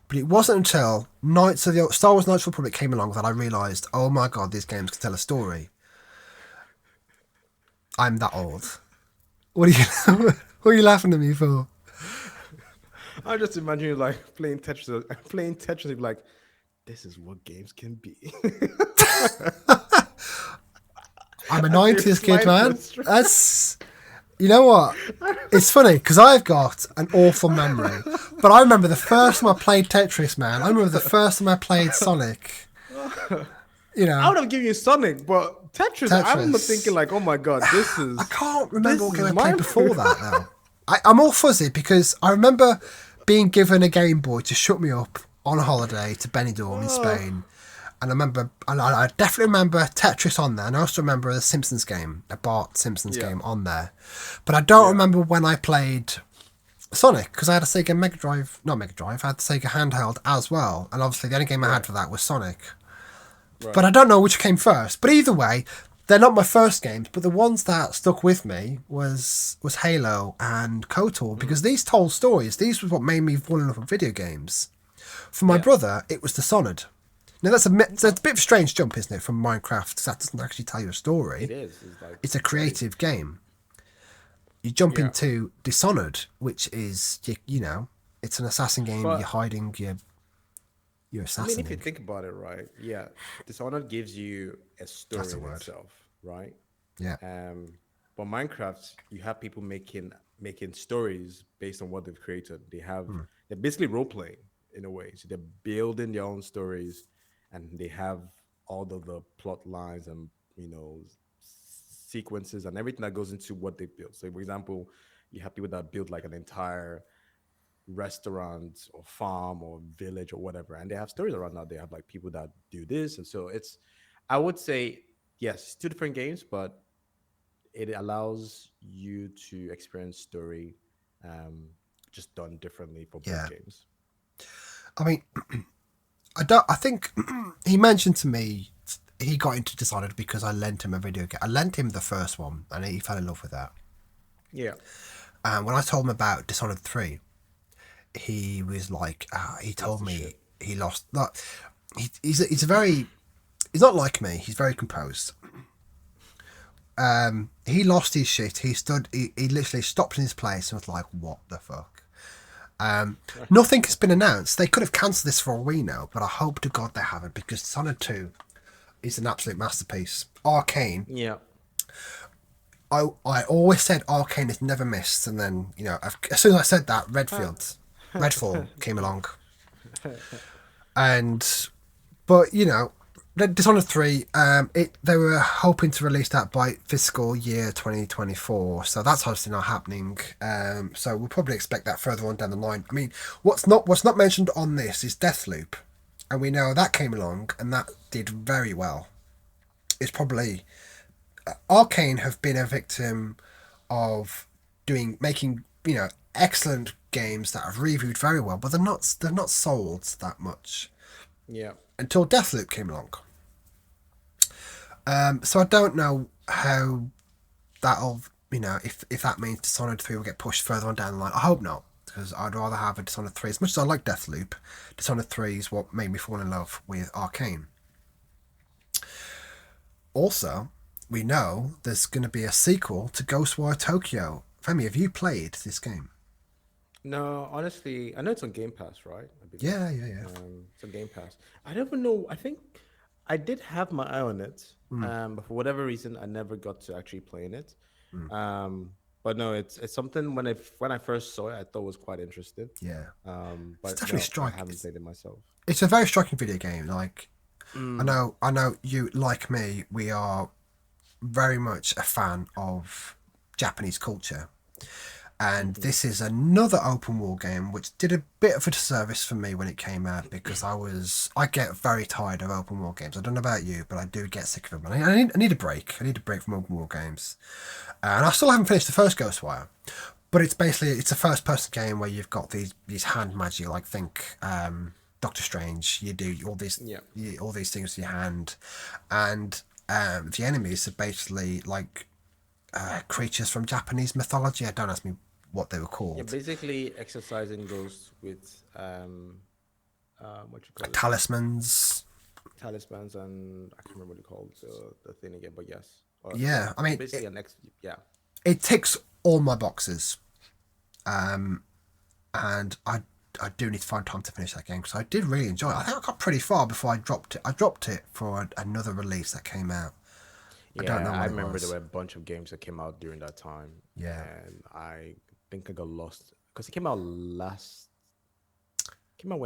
But it wasn't until Star Wars Knights of the Republic came along that I realised, oh my god, these games can tell a story. I'm that old. What are you what are you laughing at me for? I just imagine you like playing Tetris, and be like, this is what games can be. I'm a As you're 90s kid, sliding man. the str- That's You know what? It's funny because I've got an awful memory, but I remember the first time I played Tetris, man. I remember the first time I played Sonic. I would have given you Sonic, but Tetris. I remember Tetris. thinking like, oh my god, this is. I can't remember what This game I is played my- before that though. I'm all fuzzy because I remember being given a Game Boy to shut me up on a holiday to Benidorm in Spain. And I definitely remember Tetris on there, and I also remember the Simpsons game, a Bart Simpsons game on there. But I don't remember when I played Sonic, because I had a Sega Mega Drive, not Mega Drive, I had the Sega handheld as well. And obviously the only game I had for that was Sonic. Right. But I don't know which came first. But either way, they're not my first games, but the ones that stuck with me was Halo and KOTOR, because these told stories. These was what made me fall in love with video games. For my brother, it was Dishonored. Now it's a bit of a strange jump, isn't it, from Minecraft? 'Cause that doesn't actually tell you a story. It is. It's like It's a creative game. You jump into Dishonored, which is it's an assassin game. But- You're hiding. You're I mean, if you assassinating. think about it, right? Yeah, Dishonored gives you a story That's the in word. itself, right? Yeah. But Minecraft, you have people making stories based on what they've created. They're basically role playing in a way. So they're building their own stories, and they have all of the plot lines and sequences and everything that goes into what they build. So, for example, you have people that build like an entire restaurant or farm or village or whatever, and they have stories around that. They have like people that do this, and so I would say yes, two different games, but it allows you to experience story, just done differently for both games. I mean, I think he mentioned to me he got into Dishonored because I lent him a video game. I lent him the first one, and he fell in love with that. Yeah. And when I told him about Dishonored 3, he was like, he told me he lost. Like, he's not like me. He's very composed. He lost his shit. He literally stopped in his place and was like, "What the fuck?" Nothing has been announced. They could have cancelled this for all we know, but I hope to God they haven't, because Dishonored 2 is an absolute masterpiece. Arcane. Yeah. I always said Arcane has never missed, and then as soon as I said that, Redfall came along, but Dishonored 3, they were hoping to release that by fiscal year 2024, so that's obviously not happening. So we'll probably expect that further on down the line. I mean, what's not mentioned on this is Deathloop, and we know that came along and that did very well. It's probably Arcane have been a victim of making excellent games that have reviewed very well, but they're not sold that much Yeah. until Deathloop came along. So I don't know how that'll, if that means Dishonored 3 will get pushed further on down the line. I hope not, because I'd rather have a Dishonored 3. As much as I like Deathloop, Dishonored 3 is what made me fall in love with Arcane. Also, we know there's going to be a sequel to Ghostwire Tokyo. Femi, have you played this game? No, honestly, I know it's on Game Pass, right? I believe. Yeah. It's on Game Pass. I don't even know. I think I did have my eye on it, but for whatever reason, I never got to actually playing it. But no, it's something when I first saw it, I thought was quite interesting. Yeah. But definitely no, I striking. haven't played it myself. It's a very striking video game. Like, I know you, like me, we are very much a fan of Japanese culture. And this is another open world game which did a bit of a disservice for me when it came out, because I get very tired of open world games. I don't know about you, but I do get sick of them. I need a break. I need a break from open world games. And I still haven't finished the first Ghostwire, but it's a first person game where you've got these hand magic, like think Doctor Strange. You do all these all these things with your hand, and the enemies are basically like creatures from Japanese mythology. Don't ask me what they were called. Yeah, basically exercising ghosts with what you call it? Talismans. Talismans, and I can't remember what you called the thing again, but yes. Yeah, I mean, basically it ticks all my boxes, and I do need to find time to finish that game, because I did really enjoy it. I think I got pretty far before I dropped it. I dropped it for another release that came out. I remember there were a bunch of games that came out during that time. Yeah. And I think I got lost because it came out when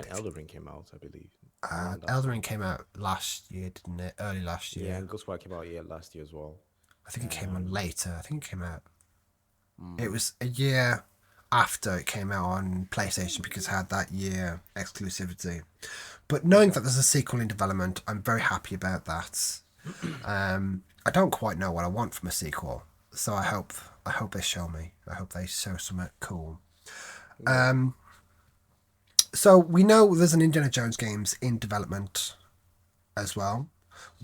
Elden Ring came out, I believe. Elden Ring came out last year, didn't it? Early last year. Yeah, and Ghostwire came out last year as well. I think it came out later. I think it came out. It was a year after it came out on PlayStation, because it had that year exclusivity. But knowing that there's a sequel in development, I'm very happy about that. I don't quite know what I want from a sequel, so I hope they show me. I hope they show something cool. So we know there's an Indiana Jones games in development as well.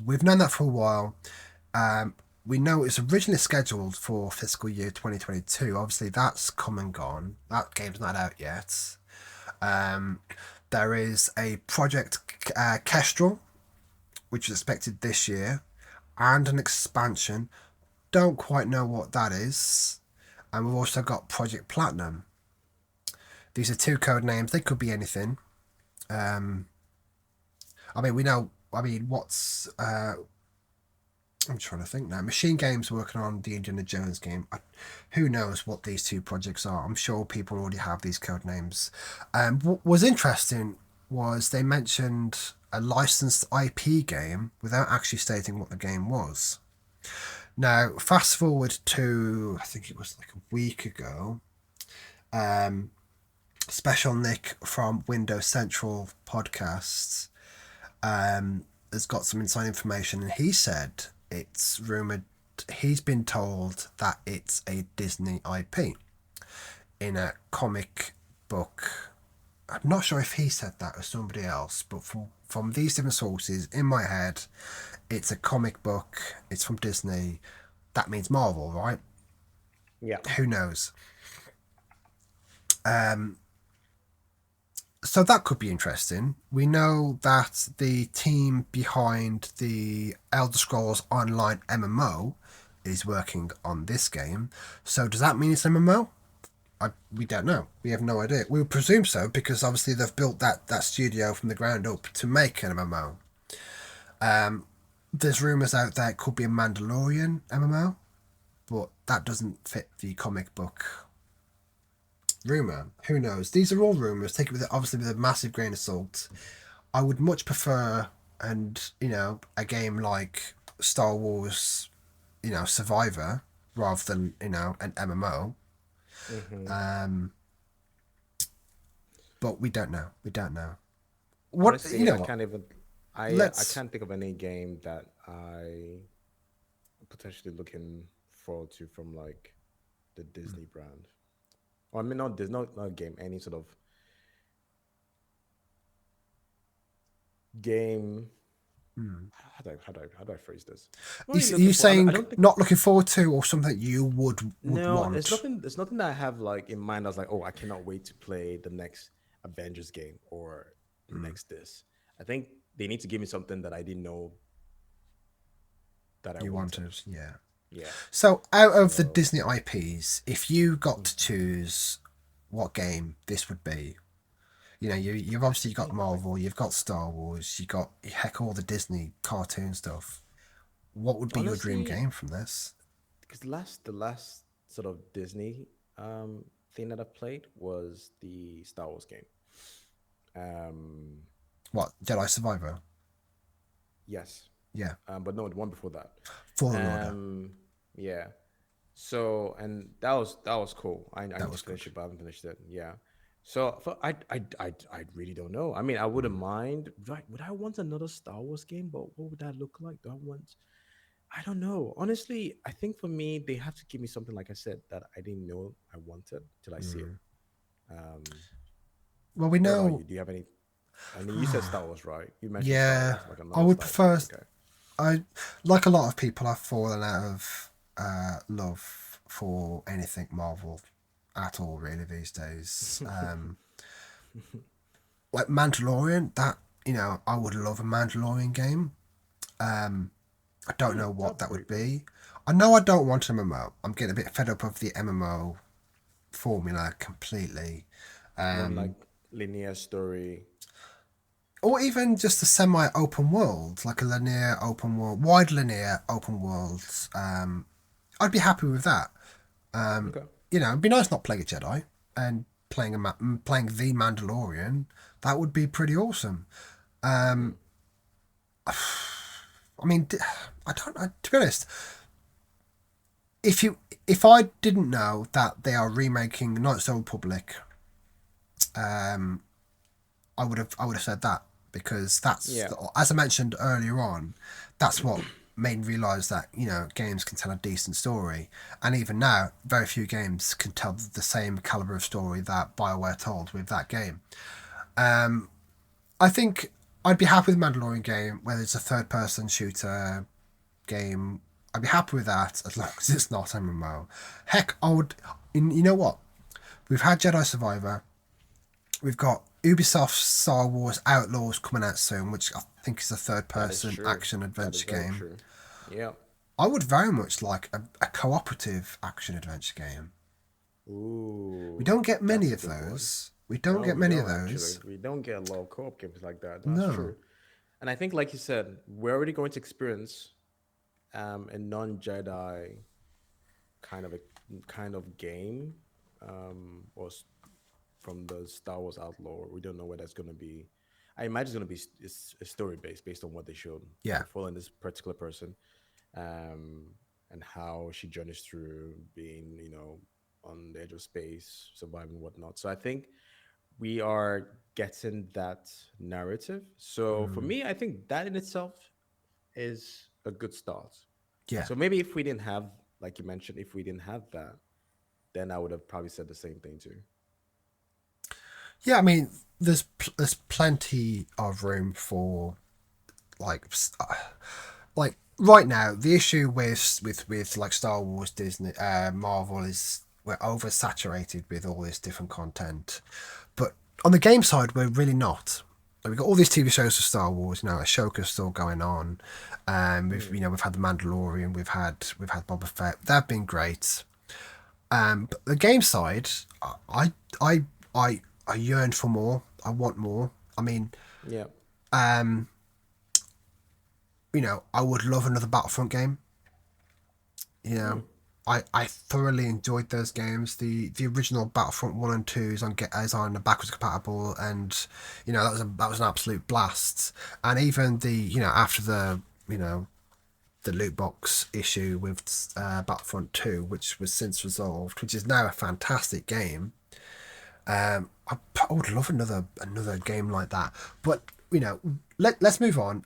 We've known that for a while. We know it's originally scheduled for fiscal year 2022. Obviously, that's come and gone. That game's not out yet. There is a Project Kestrel, which is expected this year, and an expansion. Don't quite know what that is. And we've also got Project Platinum. These are two code names. They could be anything. What's... I'm trying to think now. Machine Games working on the Indiana Jones game. Who knows what these two projects are? I'm sure people already have these code names. What was interesting was they mentioned a licensed IP game without actually stating what the game was. Now, fast forward to, I think it was like a week ago, Special Nick from Windows Central podcast has got some inside information, and he said it's rumoured, he's been told that it's a Disney IP in a comic book. I'm not sure if he said that or somebody else, but from these different sources, in my head, it's a comic book, it's from Disney. That means Marvel, right? Yeah. Who knows? So that could be interesting. We know that the team behind the Elder Scrolls Online MMO is working on this game. So does that mean it's MMO? We don't know. We have no idea. We would presume so, because obviously they've built that studio from the ground up to make an MMO. There's rumours out there it could be a Mandalorian MMO, but that doesn't fit the comic book rumour. Who knows? These are all rumours. Take it obviously with a massive grain of salt. I would much prefer, a game like Star Wars, Survivor, rather than, an MMO. But we don't know. What Honestly, I can't even. I can't think of any game that I potentially looking forward to from like the Disney brand. Or I mean, not there's not a game, any sort of game. How do I phrase this? I'm not really You looking for. I saying don't think. not looking forward to, or something you would No, it's want? nothing. It's nothing that I have like in mind. I was like, oh, I cannot wait to play the next Avengers game or the next this. I think they need to give me something that I didn't know that I You wanted. wanted, yeah. Yeah. So, out of the So Disney IPs, if you got to choose what game this would be, you know, you've obviously got Marvel, you've got Star Wars, you got heck all the Disney cartoon stuff. What would be your dream honestly, game from this? because the last sort of Disney thing that I played was the Star Wars game. Um, What, Jedi Survivor? yes. Yeah, But no, the one before that. Fallen Order. Yeah. So and that was cool. I That need to was good. finish it, but I haven't finished it. Yeah. So I really don't know. I mean, I wouldn't mind. Would I want another Star Wars game? But what would that look like? Do I want? I don't know. Honestly, I think for me, they have to give me something like I said that I didn't know I wanted till I see it. Um, Well, we what about know. you? Do you have any? I mean, you said Star Wars, right? You mentioned Star Yeah, Wars, like I another would Star Wars. prefer. Okay. I like a lot of people. I've fallen out of love for anything Marvel at all, really, these days. Like Mandalorian, that I would love a Mandalorian game. I don't know what That'd be that would pretty cool. be. I know I don't want an MMO. I'm getting a bit fed up of the MMO formula completely. You want like linear story. Or even just a semi-open world, like a linear open world, wide linear open world. I'd be happy with that. Okay. It'd be nice not playing a Jedi and playing the Mandalorian. That would be pretty awesome. I mean, I don't. To be honest, if I didn't know that they are remaking Knights of the Republic, I would have said that, because that's, Yeah. as I mentioned earlier on, that's what made me realise that games can tell a decent story, and even now very few games can tell the same caliber of story that BioWare told with that game. I think I'd be happy with Mandalorian game, whether it's a third person shooter game. I'd be happy with that as long as it's not MMO. Heck, I would. You know what? We've had Jedi Survivor. We've got Ubisoft's Star Wars Outlaws coming out soon, which I think is a third That is person true. action That is adventure very game. true. Yeah. I would very much like a cooperative action adventure game. We Ooh, don't get many that's a of good one. those. We don't No, get we many of don't actually. those. We don't get a lot of co-op games like that. That's No. true. And I think, like you said, we're already going to experience a non-Jedi kind of a kind of game, from the Star Wars Outlaw. We don't know where that's going to be. I imagine it's going to be story based on what they showed. Yeah. Following this particular person, and how she journeys through being, on the edge of space, surviving, whatnot. So I think we are getting that narrative. So for me, I think that in itself is a good start. Yeah. So maybe if we didn't have, like you mentioned, if we didn't have that, then I would have probably said the same thing too. Yeah, I mean, there's plenty of room for, like like right now the issue with like Star Wars, Disney, Marvel is we're oversaturated with all this different content, but on the game side we're really not. Like, we've got all these TV shows for Star Wars. Ashoka's still going on. We've had the Mandalorian. We've had Boba Fett. They've been great. But the game side, I I I yearn for more. I want more. I mean, Yeah. I would love another Battlefront game. You know, I thoroughly enjoyed those games. The original Battlefront 1 and 2 is on backwards compatible, and that was an absolute blast. And even after the loot box issue with Battlefront 2, which was since resolved, which is now a fantastic game. I would love another game like that. But let's move on,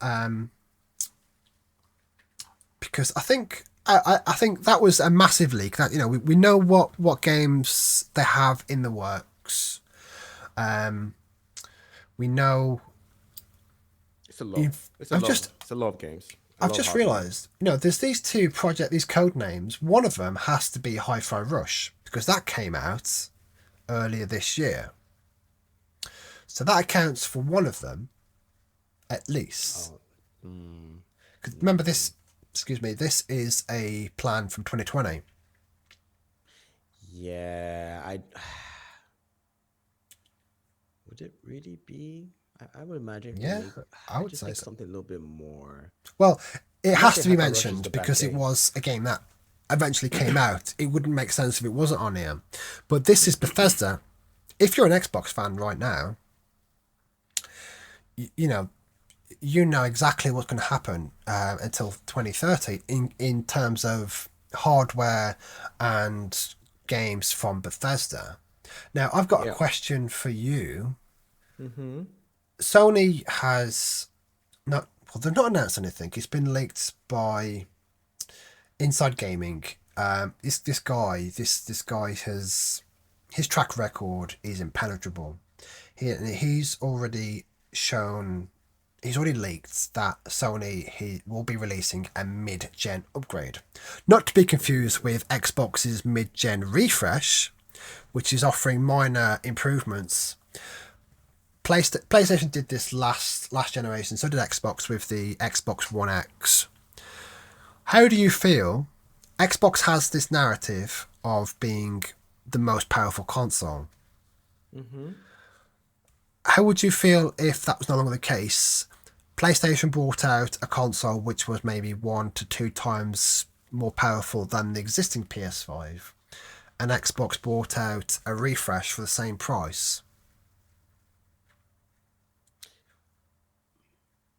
because I think I think that was a massive leak. That we know what games they have in the works. Um, we know. It's a lot. You've, I've just It's a lot of games. A I've lot of just hardware. realised. There's these code names. One of them has to be Hi-Fi Rush because that came out earlier this year. So that accounts for one of them at least. Oh, mm, 'Cause remember mm. this. Excuse me. This is a plan from 2020. Yeah, I would it really be? I would imagine it'd be Yeah, late, but I I would just say think so. something a little bit more. Well, it I'm not has saying to be Hyper Rush is the mentioned bad because it game. was a game that eventually came out. It wouldn't make sense if it wasn't on here. But this is Bethesda. If you're an Xbox fan right now, you know exactly what's going to happen until 2030 in terms of hardware and games from Bethesda. Now, I've got a Yeah. question for you. Mm-hmm. Sony has not, well, they've not announced anything. It's been leaked by Inside Gaming. This guy has his track record is impenetrable. He's already shown he's already leaked that he will be releasing a mid-gen upgrade. Not to be confused with Xbox's mid-gen refresh, which is offering minor improvements. PlayStation did this last generation, so did Xbox with the Xbox One X. How do you feel? Xbox has this narrative of being the most powerful console. Mm-hmm. How would you feel if that was no longer the case? PlayStation brought out a console which was maybe 1 to 2 times more powerful than the existing PS5, and Xbox brought out a refresh for the same price.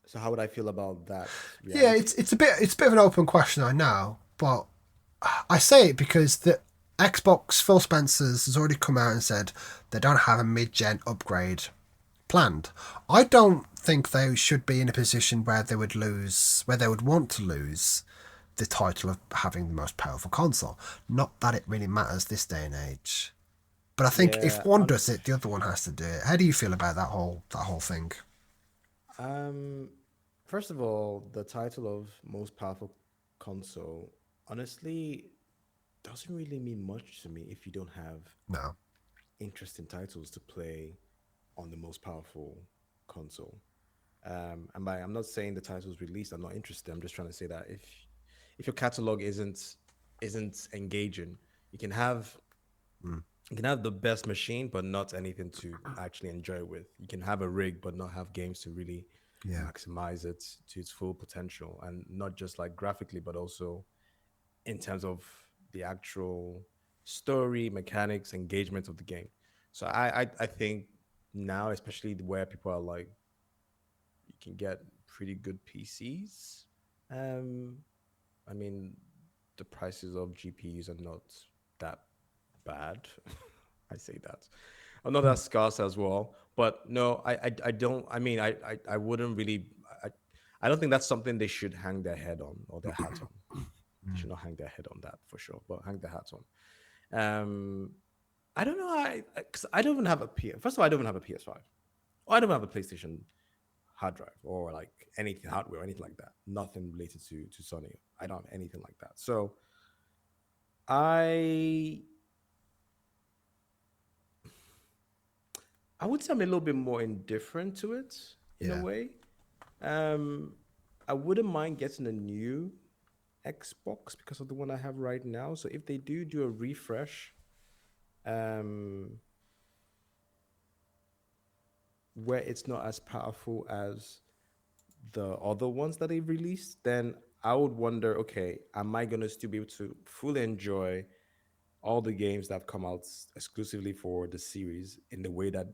So how would I feel about that Yeah, reality? it's a bit of an open question, I know, but I say it because the Xbox Phil Spencer's has already come out and said they don't have a mid-gen upgrade planned. I don't think they should be in a position where they would want to lose the title of having the most powerful console. Not that it really matters this day and age. But I think if Yeah. one does it, the other one has to do it. How do you feel about that whole thing? Um. First of all, the title of most powerful console honestly doesn't really mean much to me if you don't have No. interesting titles to play on the most powerful console. And by I'm not saying the titles released, I'm not interested. I'm just trying to say that if your catalog isn't engaging, you can have Mm. you can have the best machine, but not anything to actually enjoy with. You can have a rig, but not have games to really Yeah. maximize it to its full potential, and not just like graphically, but also in terms of the actual story, mechanics, engagement of the game. So I think now, especially where people are like, you can get pretty good PCs. Um, I mean, the prices of GPUs are not that bad. I say that. I'm not that scarce as well. But no, I don't. I mean, I wouldn't really. I, I don't think that's something they should hang their head on or their hat on. They should not hang their head on that for sure, but hang their hat on. I don't know. Cause I don't even have a PS. First of all, I don't even have a PS5. Or I don't have a PlayStation hard drive or like anything hardware or anything like that. Nothing related to Sony. I don't have anything like that. So I I would say I'm a little bit more indifferent to it in a Yeah. way. Um, I wouldn't mind getting a new Xbox because of the one I have right now. So if they do a refresh, um, where it's not as powerful as the other ones that they released, then I would wonder, okay, am I gonna still be able to fully enjoy all the games that have come out exclusively for the series in the way that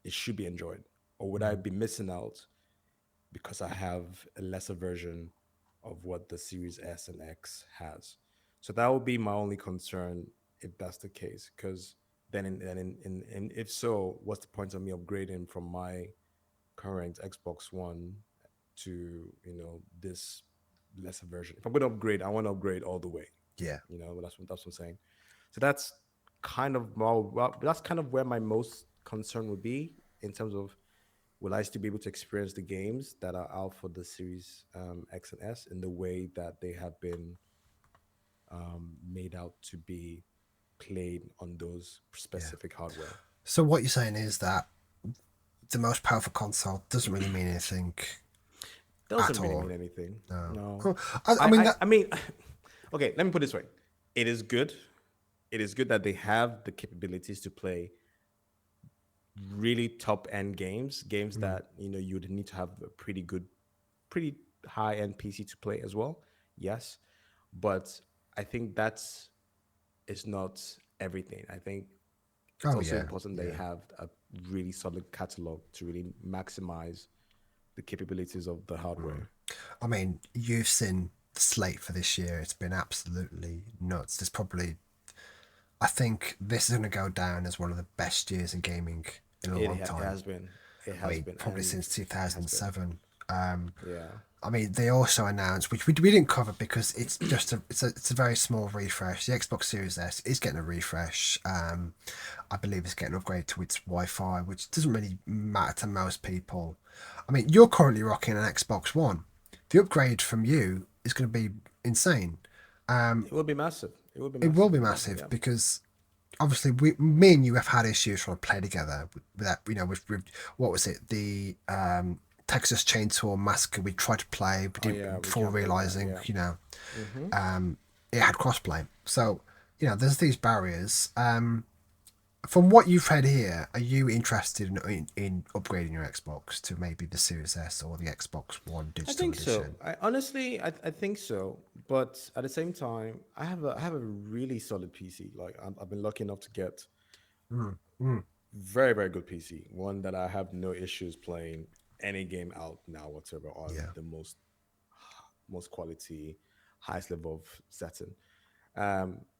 it should be enjoyed, or would I Mm. be missing out because I have a lesser version of what the Series S and X has? So that would be my only concern if that's the case. Because then, if so, what's the point of me upgrading from my current Xbox One to this lesser version. If I'm going to upgrade, I want to upgrade all the way. Yeah. That's what I'm saying. So that's kind of that's kind of where my most concern would be in terms of will I still be able to experience the games that are out for the Series X and S in the way that they have been made out to be played on those Yeah. specific hardware. So what you're saying is that the most powerful console doesn't really mean anything Doesn't at really all. mean anything. No. No. Well, I mean that. I mean, okay, let me put it this way. It is good. It is good that they have the capabilities to play really top end games that you would need to have a pretty high end PC to play as well. Yes, but I think that's is not everything. I think it's Oh also yeah. important they Yeah. have a really solid catalog to really maximize the capabilities of the hardware. I mean, you've seen the slate for this year. It's been absolutely nuts. There's probably, I think this is going to go down as one of the best years in gaming in a long It time. has been. It I has mean, been. probably And since it has been. 2007. Yeah. I mean, they also announced, which we didn't cover because it's just it's a very small refresh. The Xbox Series S is getting a refresh. I believe it's getting upgraded to its Wi-Fi, which doesn't really matter to most people. I mean, you're currently rocking an Xbox One. The upgrade from you is going to be insane. It will be massive. It will be It will massive. be Yeah. massive Yeah. because obviously me and you have had issues trying to play together with that, with what was it, the Texas Chainsaw Massacre. We tried to play, we Oh yeah, didn't, we before can't play that. realizing Yeah. Mm-hmm. it had crossplay. So there's these barriers. From what you've read here, are you interested in upgrading your Xbox to maybe the Series S or the Xbox One I Digital think so. Edition? I honestly, I think so. But at the same time, I have a really solid PC. Like I've been lucky enough to get Mm, mm, very very good PC. One that I have no issues playing any game out now whatsoever on yeah, the most quality, highest level of setting.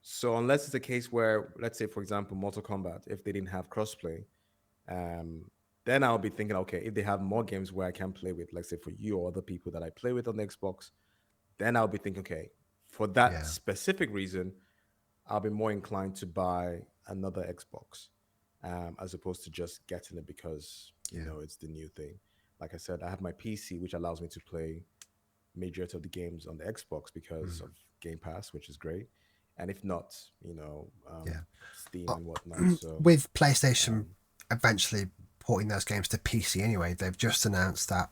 So unless it's a case where, let's say, for example, Mortal Kombat, if they didn't have crossplay, um, then I'll be thinking, okay, if they have more games where I can play with, let's say, for you or other people that I play with on the Xbox, then I'll be thinking, okay, for that yeah, specific reason, I'll be more inclined to buy another Xbox, as opposed to just getting it because yeah. it's the new thing. Like I said, I have my PC, which allows me to play majority of the games on the Xbox because Mm, of Game Pass, which is great. And if not, yeah. Steam Uh, and whatnot. So, with PlayStation um, eventually porting those games to PC anyway, they've just announced that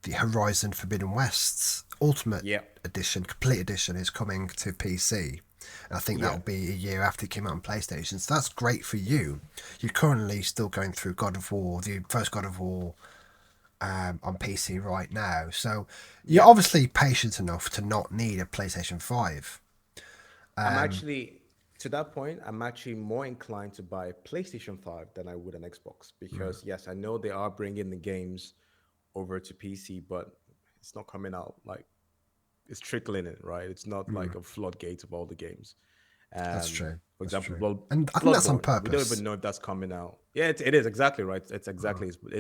the Horizon Forbidden West Ultimate yeah, Edition, Complete Edition, is coming to PC. And I think yeah, that'll be a year after it came out on PlayStation. So that's great for you. You're currently still going through God of War, the first God of War, on PC right now. So you're yeah. obviously patient enough to not need a PlayStation 5. I'm actually to that point. I'm actually more inclined to buy a PlayStation 5 than I would an Xbox because yes, I know they are bringing the games over to PC, but it's not coming out like it's trickling in, right? It's not like a floodgate of all the games. That's true. For That's example, true. And I think that's on Bloodborne. We don't purpose. even know if that's coming out. Yeah, it is exactly right. It's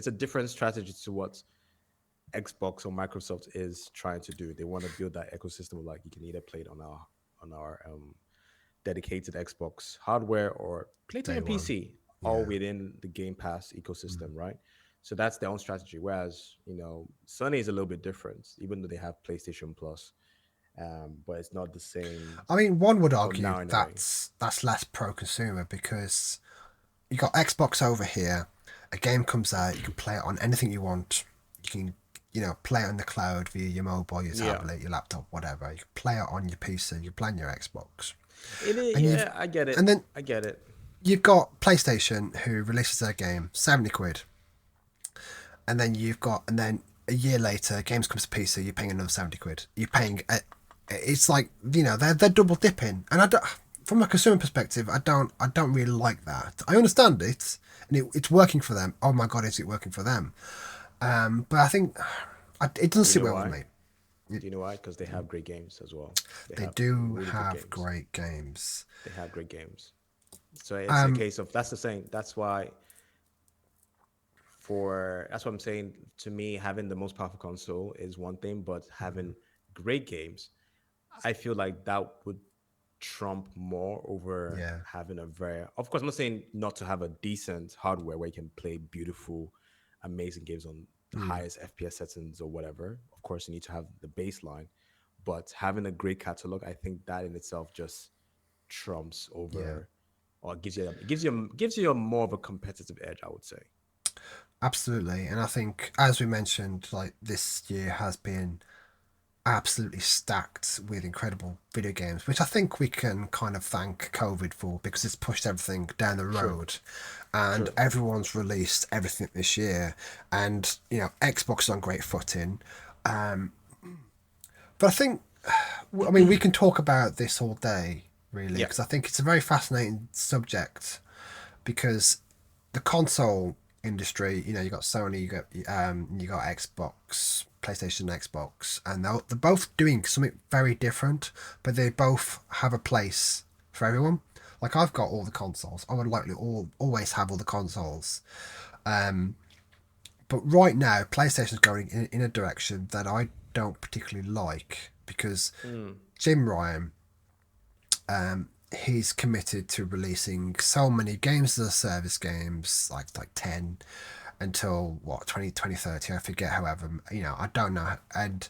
a different strategy to what Xbox or Microsoft is trying to do. They want to build that ecosystem of like you can either play it on our dedicated Xbox hardware or play it on Day your one. PC, all Yeah. within the Game Pass ecosystem, right? So that's their own strategy. Whereas Sony is a little bit different, even though they have PlayStation Plus, but it's not the same I mean, one would for argue now anyway. that's less pro consumer because you got Xbox over here. A game comes out, you can play it on anything you want. You can, play it on the cloud via your mobile, your Yeah, tablet, your laptop, whatever. You can play it on your PC. You can play on your Xbox, it is. and Yeah, I get it. then I get it. you've got PlayStation who releases their game 70 quid, and then a year later, games comes to PC. You're paying another 70 quid. You're paying. It's like they're double dipping, and I don't. From a consumer perspective, I don't really like that. I understand it, and it's working for them. Oh my god, is it working for them? But I think it doesn't Do you sit know well with why? me. Do you know why? Because they have great games as well. They They have do really good have games. great games. They have great games. So it's a case of that's the same. That's what I'm saying. To me, having the most powerful console is one thing, but having great games, I feel like that would trump more over Yeah. having a very, of course, I'm not saying not to have a decent hardware where you can play beautiful, amazing games on the Mm. highest FPS settings or whatever. Of course, you need to have the baseline, but having a great catalog, I think that in itself just trumps Yeah. over, or gives you a more of a competitive edge, I would say. Absolutely. And I think, as we mentioned, like this year has been absolutely stacked with incredible video games, which I think we can kind of thank COVID for because it's pushed everything down the True, road and true. everyone's released everything this year. And, Xbox is on great footing. Um, but I think, I mean, we can talk about this all day, really, Yeah, because I think it's a very fascinating subject because the console industry, you got Sony, you got Xbox, PlayStation, Xbox, and they're both doing something very different, but they both have a place for everyone. Like I've got all the consoles. I would likely always have all the consoles. But right now, PlayStation's going in a direction that I don't particularly like because Jim Ryan, he's committed to releasing so many games as a service games, like 10 until what 2030, I forget. However, I don't know, and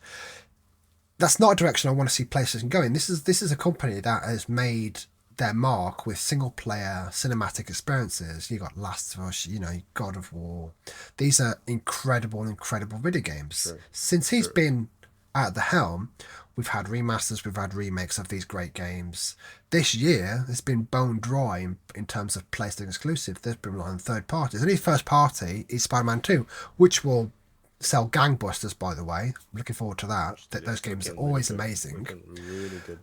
that's not a direction I want to see PlayStation going. This is a company that has made their mark with single player cinematic experiences. You got Last of Us, God of War. These are incredible video games. true, Since he's true. been at the helm, we've had remasters, we've had remakes of these great games. This year, it's been bone dry in terms of PlayStation exclusive. There's been like third parties. And his first party is Spider-Man 2, which will sell gangbusters, by the way. I'm looking forward to that. Yeah, Those games are looking really always good. amazing. Looking really good.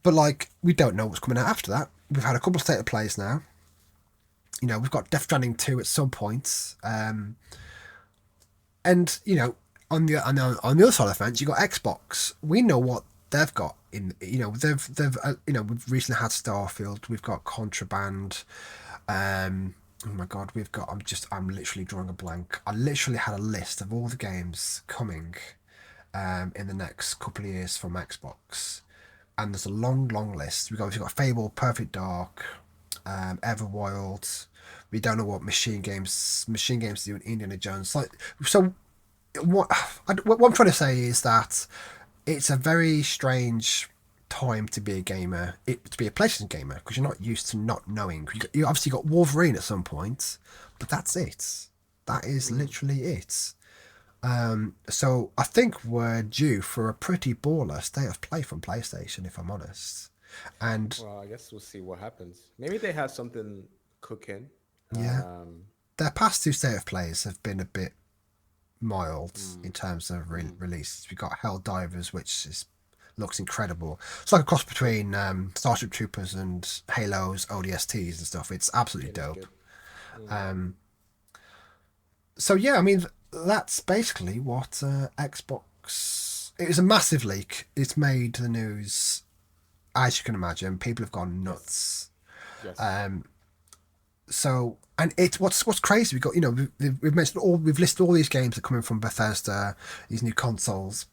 But like, we don't know what's coming out after that. We've had a couple of state of plays now. We've got Death Stranding 2 at some point. And on the other side of the fence, you got Xbox. We know what they've got in. We've recently had Starfield. We've got Contraband. Oh my god, we've got. I'm literally drawing a blank. I literally had a list of all the games coming, in the next couple of years from Xbox, and there's a long list. We've got Fable, Perfect Dark, Everwild. We don't know what Machine Games do in Indiana Jones. Like, so what I'm trying to say is that it's a very strange time to be a gamer, to be a PlayStation gamer, because you're not used to not knowing. You obviously got Wolverine at some point, but that's it. That is literally it. So I think we're due for a pretty baller state of play from PlayStation, if I'm honest. And Well, I guess we'll see what happens. Maybe they have something cooking. yeah, Um, their past two state of plays have been a bit mild in mm, terms of mm, releases. We got Helldivers, which looks incredible. It's like a cross between Starship Troopers and Halo's ODSTs and stuff. It's absolutely it is dope. good. Mm. So yeah, I mean that's basically what Xbox. It was a massive leak. It's made the news, as you can imagine. People have gone Yes. nuts. Yes. So, and it's what's crazy. We've mentioned we've listed all these games that are coming from Bethesda, these new consoles.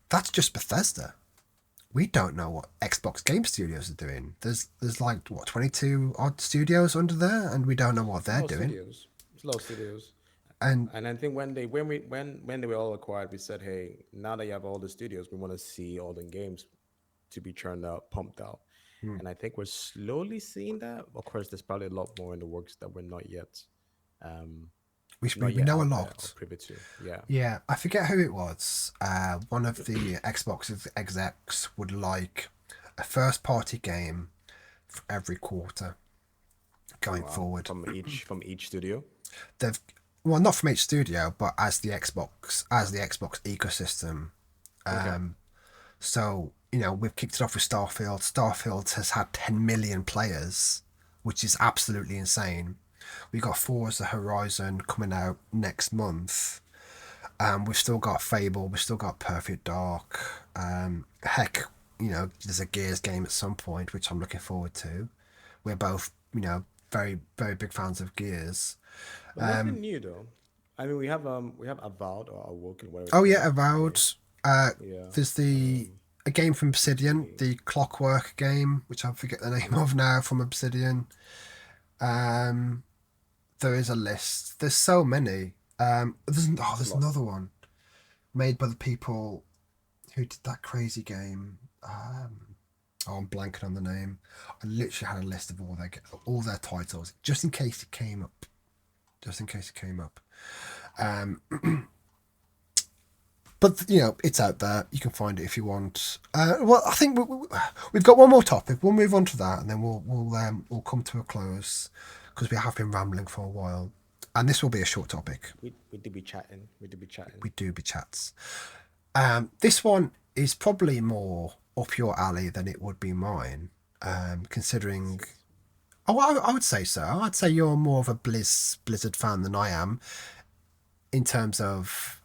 That's just Bethesda. We don't know what Xbox Game Studios are doing. There's like what 22 odd studios under there, and we don't know what It's a they're lot of doing. studios. It's a lot of studios. And And I think when they were all acquired, we said, hey, now that you have all the studios, we want to see all the games to be churned out, pumped out. And I think we're slowly seeing that. Of course, there's probably a lot more in the works that we're um, we not we yet know a out there or lot. privy to. Yeah. Yeah, I forget who it was. One of the Xbox execs would like a first party game for every quarter Oh going wow. forward. From each studio. They've well, not from each studio, but as the Xbox ecosystem. Okay. So we've kicked it off with Starfield. Starfield has had 10 million players, which is absolutely insane. We got Forza Horizon coming out next month. We've still got Fable. We've still got Perfect Dark. Heck, there's a Gears game at some point, which I'm looking forward to. We're both, very, very big fans of Gears. But nothing new though. I mean, we have Avowed or Awoken, whatever it's Oh yeah, called. Avowed. Yeah. There's a game from Obsidian, Maybe. the Clockwork game, which I forget the name of now, from Obsidian. Um, there is a list. There's so many. There's Lot. another one made by the people who did that crazy game. I'm blanking on the name. I literally had a list of all their titles, just in case it came up. Just in case it came up. Um, but it's out there. You can find it if you want. Well, I think we've got one more topic. We'll move on to that, and then we'll come to a close because we have been rambling for a while, and this will be a short topic. We did be chatting. We did be chatting. We do be chats. This one is probably more up your alley than it would be mine, considering. Oh, I would say so. I'd say you're more of a Blizzard fan than I am, in terms of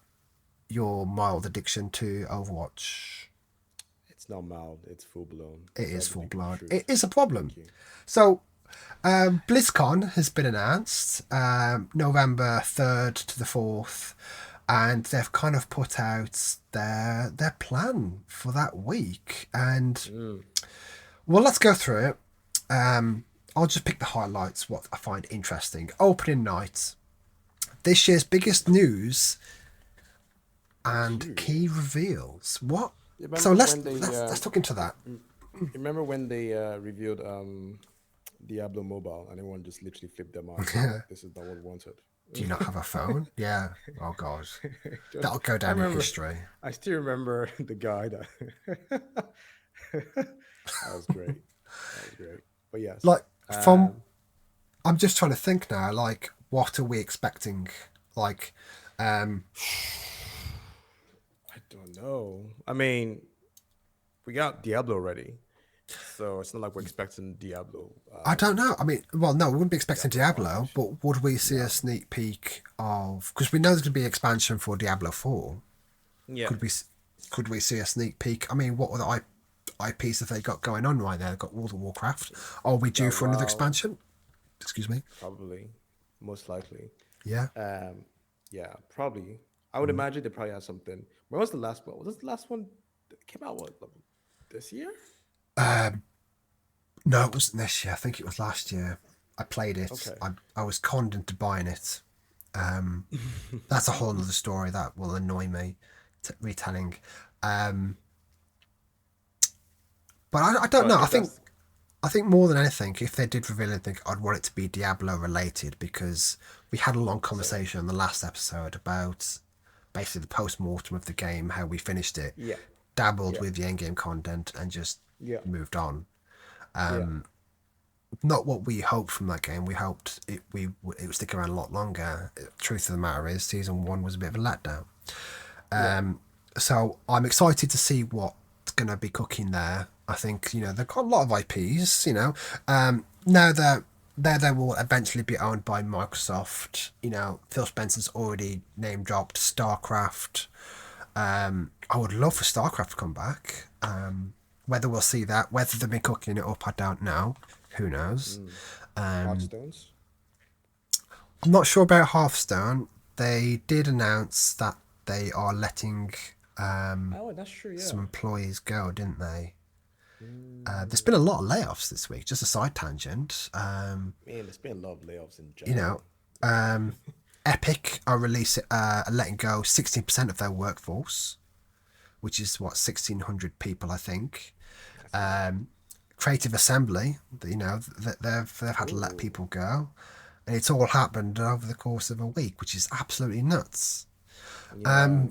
your mild addiction to Overwatch. It's not mild. It's full blown. It is full blown. Truth. It is a problem. Thank you. So, BlizzCon has been announced, November 3rd to the 4th, and they've kind of put out their plan for that week. And well, let's go through it. I'll just pick the highlights, what I find interesting. Opening night, this year's biggest news and key reveals. What? So let's look into that. You remember when they revealed Diablo Mobile and everyone just literally flipped their mind? This is not what we wanted. Do you not have a phone? Yeah. Oh god, that'll go I down in remember- history. I still remember the guy that. That was great. That was great. But yes, Like I'm just trying to think now. Like, what are we expecting? Like, I don't know. I mean, we got Diablo already, so it's not like we're expecting Diablo. I don't know. I mean, well, no, we wouldn't be expecting Diablo, but would we see a sneak peek of? Because we know there's going to be expansion for Diablo 4. Yeah. Could we see a sneak peek? I mean, what other IPs have they got going on right there? They've got World of Warcraft. Are we due for another WoW. expansion? Excuse me. Probably, most likely. Yeah. Yeah, probably. I would imagine they probably have something. When was the last one? Was this the last one that came out? What, like, this year? No, it wasn't this year. I think it was last year. I played it. Okay. I was conned into buying it. That's a whole other story that will annoy me retelling. But I don't know. I think more than anything, if they did reveal anything, I'd want it to be Diablo related, because we had a long conversation in the last episode about basically the post-mortem of the game, how we finished it, Yeah. dabbled with the end-game content, and just Yeah. moved on. Yeah. Not what we hoped from that game. We hoped it would stick around a lot longer. Truth of the matter is, season 1 was a bit of a letdown. So I'm excited to see what's going to be cooking there. I think, they've got a lot of IPs, now that they will eventually be owned by Microsoft. Phil Spencer's already name dropped StarCraft. I would love for StarCraft to come back. Whether we'll see that, whether they've been cooking it up, I don't know. Who knows? Hearthstones? I'm not sure about Hearthstone. They did announce that they are letting Oh, that's true. Yeah. some employees go, didn't they? There's been a lot of layoffs this week. Just a side tangent. Man, there's been a lot of layoffs in general. Epic are letting go 16% of their workforce, which is 1,600 people, I think. Creative Assembly, they've had to let people go, and it's all happened over the course of a week, which is absolutely nuts. Yeah.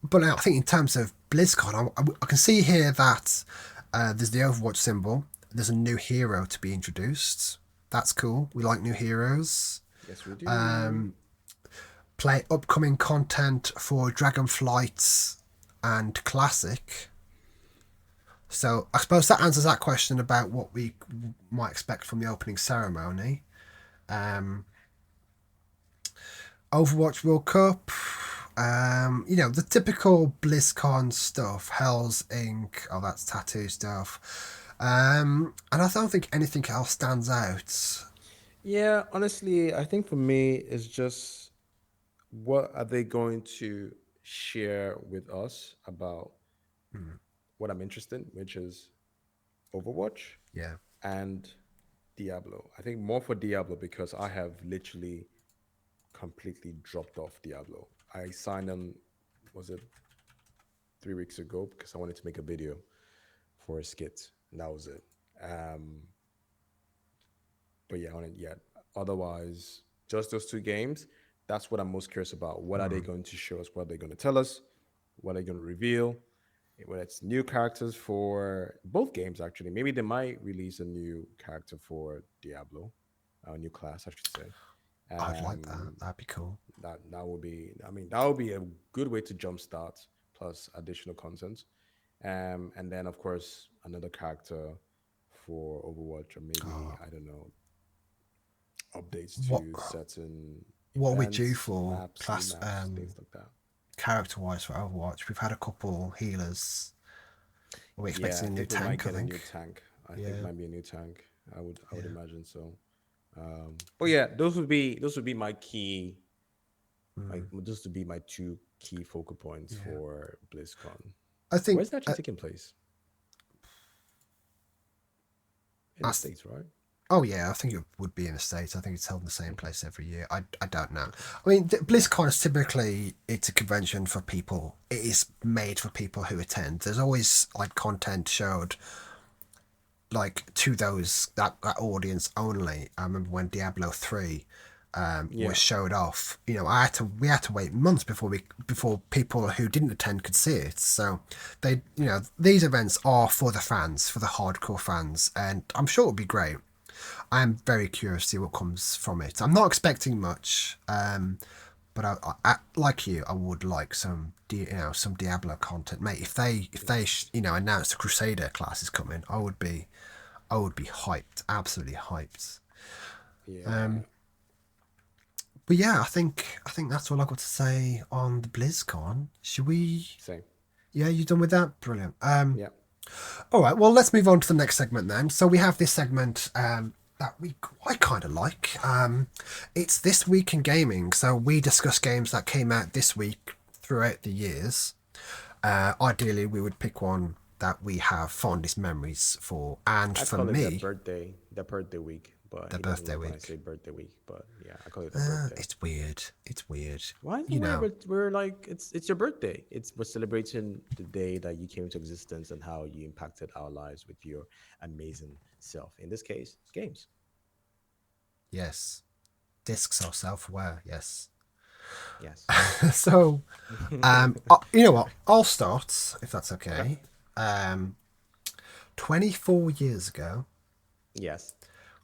But I think in terms of BlizzCon, I can see here that there's the Overwatch symbol. There's a new hero to be introduced. That's cool. We like new heroes. Yes, we do. Play upcoming content for Dragonflight and Classic. So I suppose that answers that question about what we might expect from the opening ceremony. Overwatch World Cup. The typical BlizzCon stuff, Hell's Inc. Oh, that's tattoo stuff. And I don't think anything else stands out. Yeah, honestly, I think for me, it's just what are they going to share with us about Mm, what I'm interested in, which is Overwatch yeah. and Diablo. I think more for Diablo because I have literally completely dropped off Diablo. I signed on, was it 3 weeks ago, because I wanted to make a video for a skit, and that was it. Um, but yeah, on it, yeah. Otherwise, just those two games. That's what I'm most curious about. What are they Mm. going to show us? What are they going to tell us? What are they going to reveal? Whether it's new characters for both games, actually. Maybe they might release a new character for Diablo, a new class, I should say. I'd like that. Um, That'd be cool. that would be, I mean, that would be a good way to jumpstart plus additional content. And then of course another character for Overwatch, or maybe, Oh, I don't know, updates what to certain what are we due events, for maps, new class maps, things like that. character wise for Overwatch? We've had a couple healers. Are we Yeah, expecting I a new think we might tank? I get a think. new tank. I think Yeah. might be a new tank. I would Yeah. imagine so. But yeah, those would be my key, my Mm. those would be my two key focal points Yeah. for BlizzCon. I think Where's that actually taking place? In the that's. States, right? Oh yeah, I think it would be in the States. I think it's held in the same Okay. place every year. I don't know. I mean, Yeah. BlizzCon is typically it's a convention for people. It is made for people who attend. There's always like content showed like to that audience only. I remember when Diablo 3 was Yeah. showed off. You know, we had to wait months before people who didn't attend could see it. So these events are for the fans, for the hardcore fans, and I'm sure it'll be great. I am very curious to see what comes from it. I'm not expecting much, but like you, I would like some Diablo content, mate. If they announce the Crusader class is coming, I would be hyped, absolutely hyped. Yeah. But yeah, I think that's all I got to say on the BlizzCon. Should we? Same. Yeah, you done with that? Brilliant. Yeah. All right, well, let's move on to the next segment then. So we have this segment that I kind of like. It's This Week in Gaming. So we discuss games that came out this week throughout the years. Ideally, we would pick one that we have fondest memories for. And I for call it me, their birthday week, but the he doesn't birthday like when I week. say birthday week. But yeah, I call it their birthday. It's weird. It's weird. Why is it You weird? know, We're like, it's your birthday. We're celebrating the day that you came into existence and how you impacted our lives with your amazing self. In this case, games. yes. Discs are self-aware. Yes. Yes. So, you know what? I'll start if that's Okay. okay. Um, 24 years ago, Yes.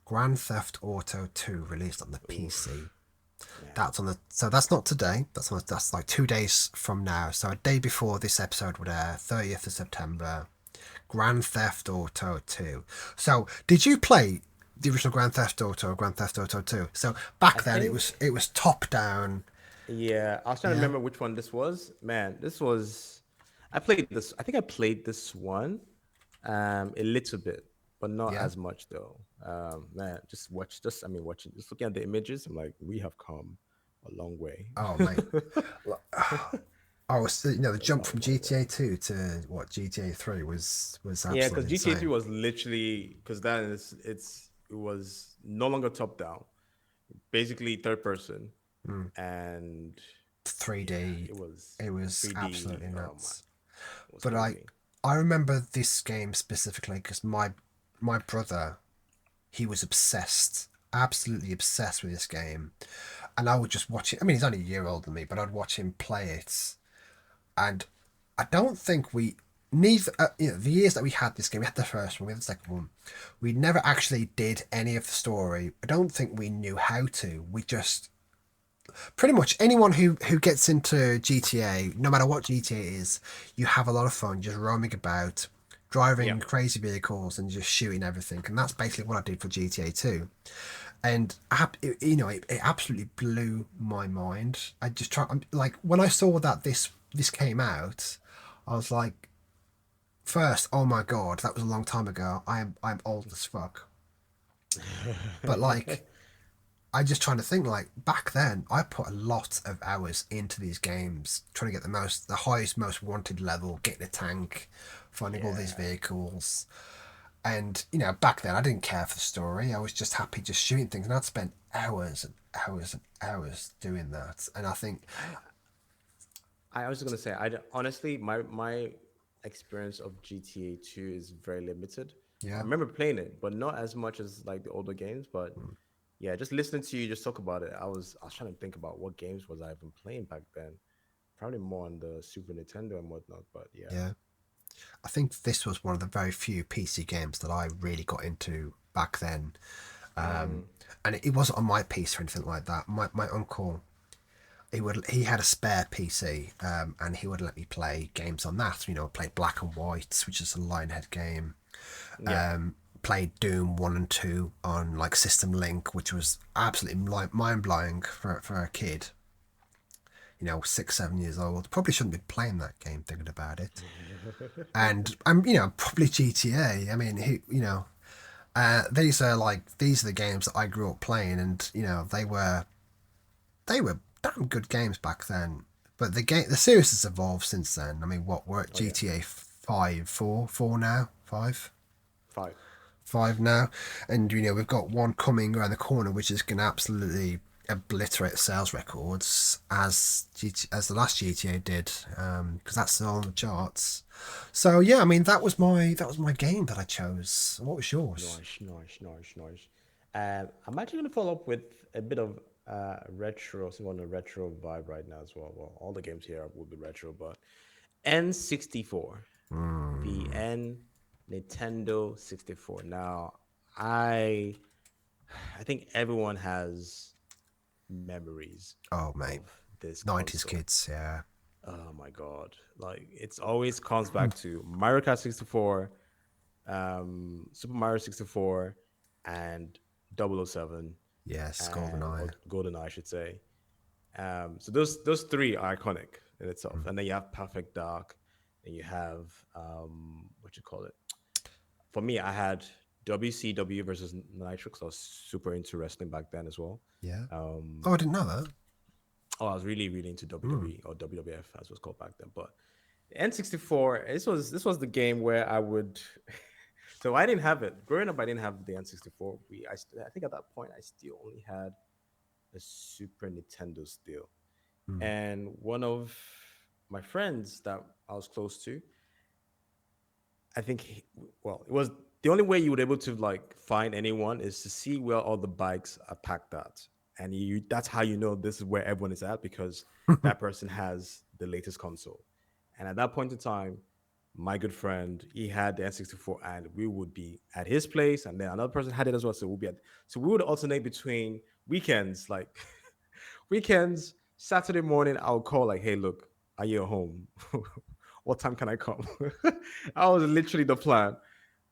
Grand Theft Auto 2 released on the PC. Man. So that's not today. That's like 2 days from now. So a day before this episode would air, 30th of September. Grand Theft Auto 2. So did you play the original Grand Theft Auto or Grand Theft Auto 2? So I back then it was think, it was top down. yeah, I was trying to Yeah. remember which one this was. Man, this was, I played this, I think I played this one a little bit, but not Yeah. as much though. Man, I mean, watching, just looking at the images, I'm like, we have come a long way. Oh mate. Oh, so, the A jump long, from long way. GTA 2 to what GTA 3 was Yeah, because absolutely GTA 3 insane. was literally, because that is it was no longer top down, basically third person, Mm. and yeah, 3D. it was It was 3D. absolutely Oh my, nuts. it was But I crazy. I remember this game specifically because my brother, he was obsessed, absolutely obsessed with this game, and I would just watch it. I mean, he's only a year older than me, but I'd watch him play it, and I don't think neither the years that we had this game, we had the first one, we had the second one, we never actually did any of the story. I don't think we knew how to. We just pretty much anyone who gets into GTA, no matter what GTA is, you have a lot of fun just roaming about, Yeah, driving crazy vehicles and just shooting everything. And that's basically what I did for GTA 2. And it absolutely blew my mind. I just try like when I saw that this came out, I was like, first, oh my god, that was a long time ago. I'm old as fuck. But like I just trying to think like back then I put a lot of hours into these games trying to get the highest, most wanted level, getting a tank, finding all these Yeah. vehicles. And back then I didn't care for the story. I was just happy just shooting things, and I'd spend hours and hours and hours doing that. And I think, I was gonna say, honestly, my experience of GTA 2 is very limited. I yeah, remember playing it, but not as much as like the older games. But yeah, just listening to you just talk about it, I was trying to think about what games was I even playing back then. Probably more on the Super Nintendo and whatnot. But yeah, yeah, I think this was one of the very few PC games that I really got into back then. Um, mm, and it wasn't on my PC or anything like that. My uncle, he had a spare PC, and he would let me play games on that. Played Black and White, which is a Lionhead game. yeah, Played Doom 1 and 2 on like System Link, which was absolutely mind blowing for a kid. 6, 7 years old. Probably shouldn't be playing that game thinking about it. And probably GTA. I mean, these are the games that I grew up playing, and they were damn good games back then. But the series has evolved since then. I mean, what we're at oh yeah, GTA 5, 4 now, 5, five. 5 now, and we've got one coming around the corner, which is going to absolutely obliterate sales records as the last GTA did, because that's still on the charts. So yeah, I mean that was my game that I chose. What was yours? Nice, nice, nice, nice. I'm actually gonna follow up with a bit of retro, some on a retro vibe right now as well. Well, all the games here will be retro, but N64, the Mm. Nintendo 64. Now, I I think everyone has memories Oh mate, of this 90s console. kids, yeah. Oh my God. Like it's always comes back to Mario Kart 64, Super Mario 64, and 007, Yes, and GoldenEye. or GoldenEye, I should say. So those three are iconic in itself. Mm. And then you have Perfect Dark, and you have what you call it. For me, I had WCW versus Nitro because I was super into wrestling back then as well. Yeah. Um, Oh, I didn't know that. oh, I was really really into Mm. WWE or WWF as it was called back then. But N64, this was the game where I would. So I didn't have it growing up. I didn't have the N64. I think at that point I still only had a Super Nintendo still. Mm. And one of my friends that I was close to, I think, well, it was the only way you would able to like find anyone is to see where all the bikes are packed at, and that's how you know this is where everyone is at because that person has the latest console. And at that point in time, my good friend he had the N64, and we would be at his place, and then another person had it as well. So we would alternate between weekends, like weekends. Saturday morning, I'll call like, "Hey, look, are you at home? What time can I come?" I was literally the plan.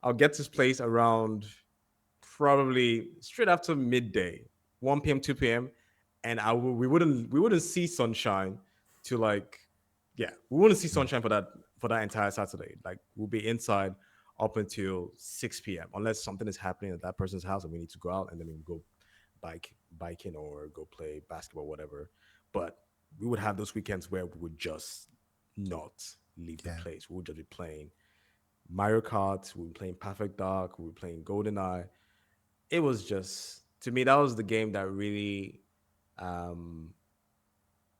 I'll get to his place around probably straight after midday, 1 p.m., 2 p.m. And we wouldn't see sunshine to like yeah, we wouldn't see Mm. sunshine for that entire Saturday. Like we'll be inside up until 6 p.m. unless something is happening at that person's house and we need to go out and then we go biking or go play basketball, whatever. But we would have those weekends where we would just not leave the Yeah. place. We would just be playing Mario Kart, we were playing Perfect Dark, we were playing GoldenEye. It was just to me that was the game that um,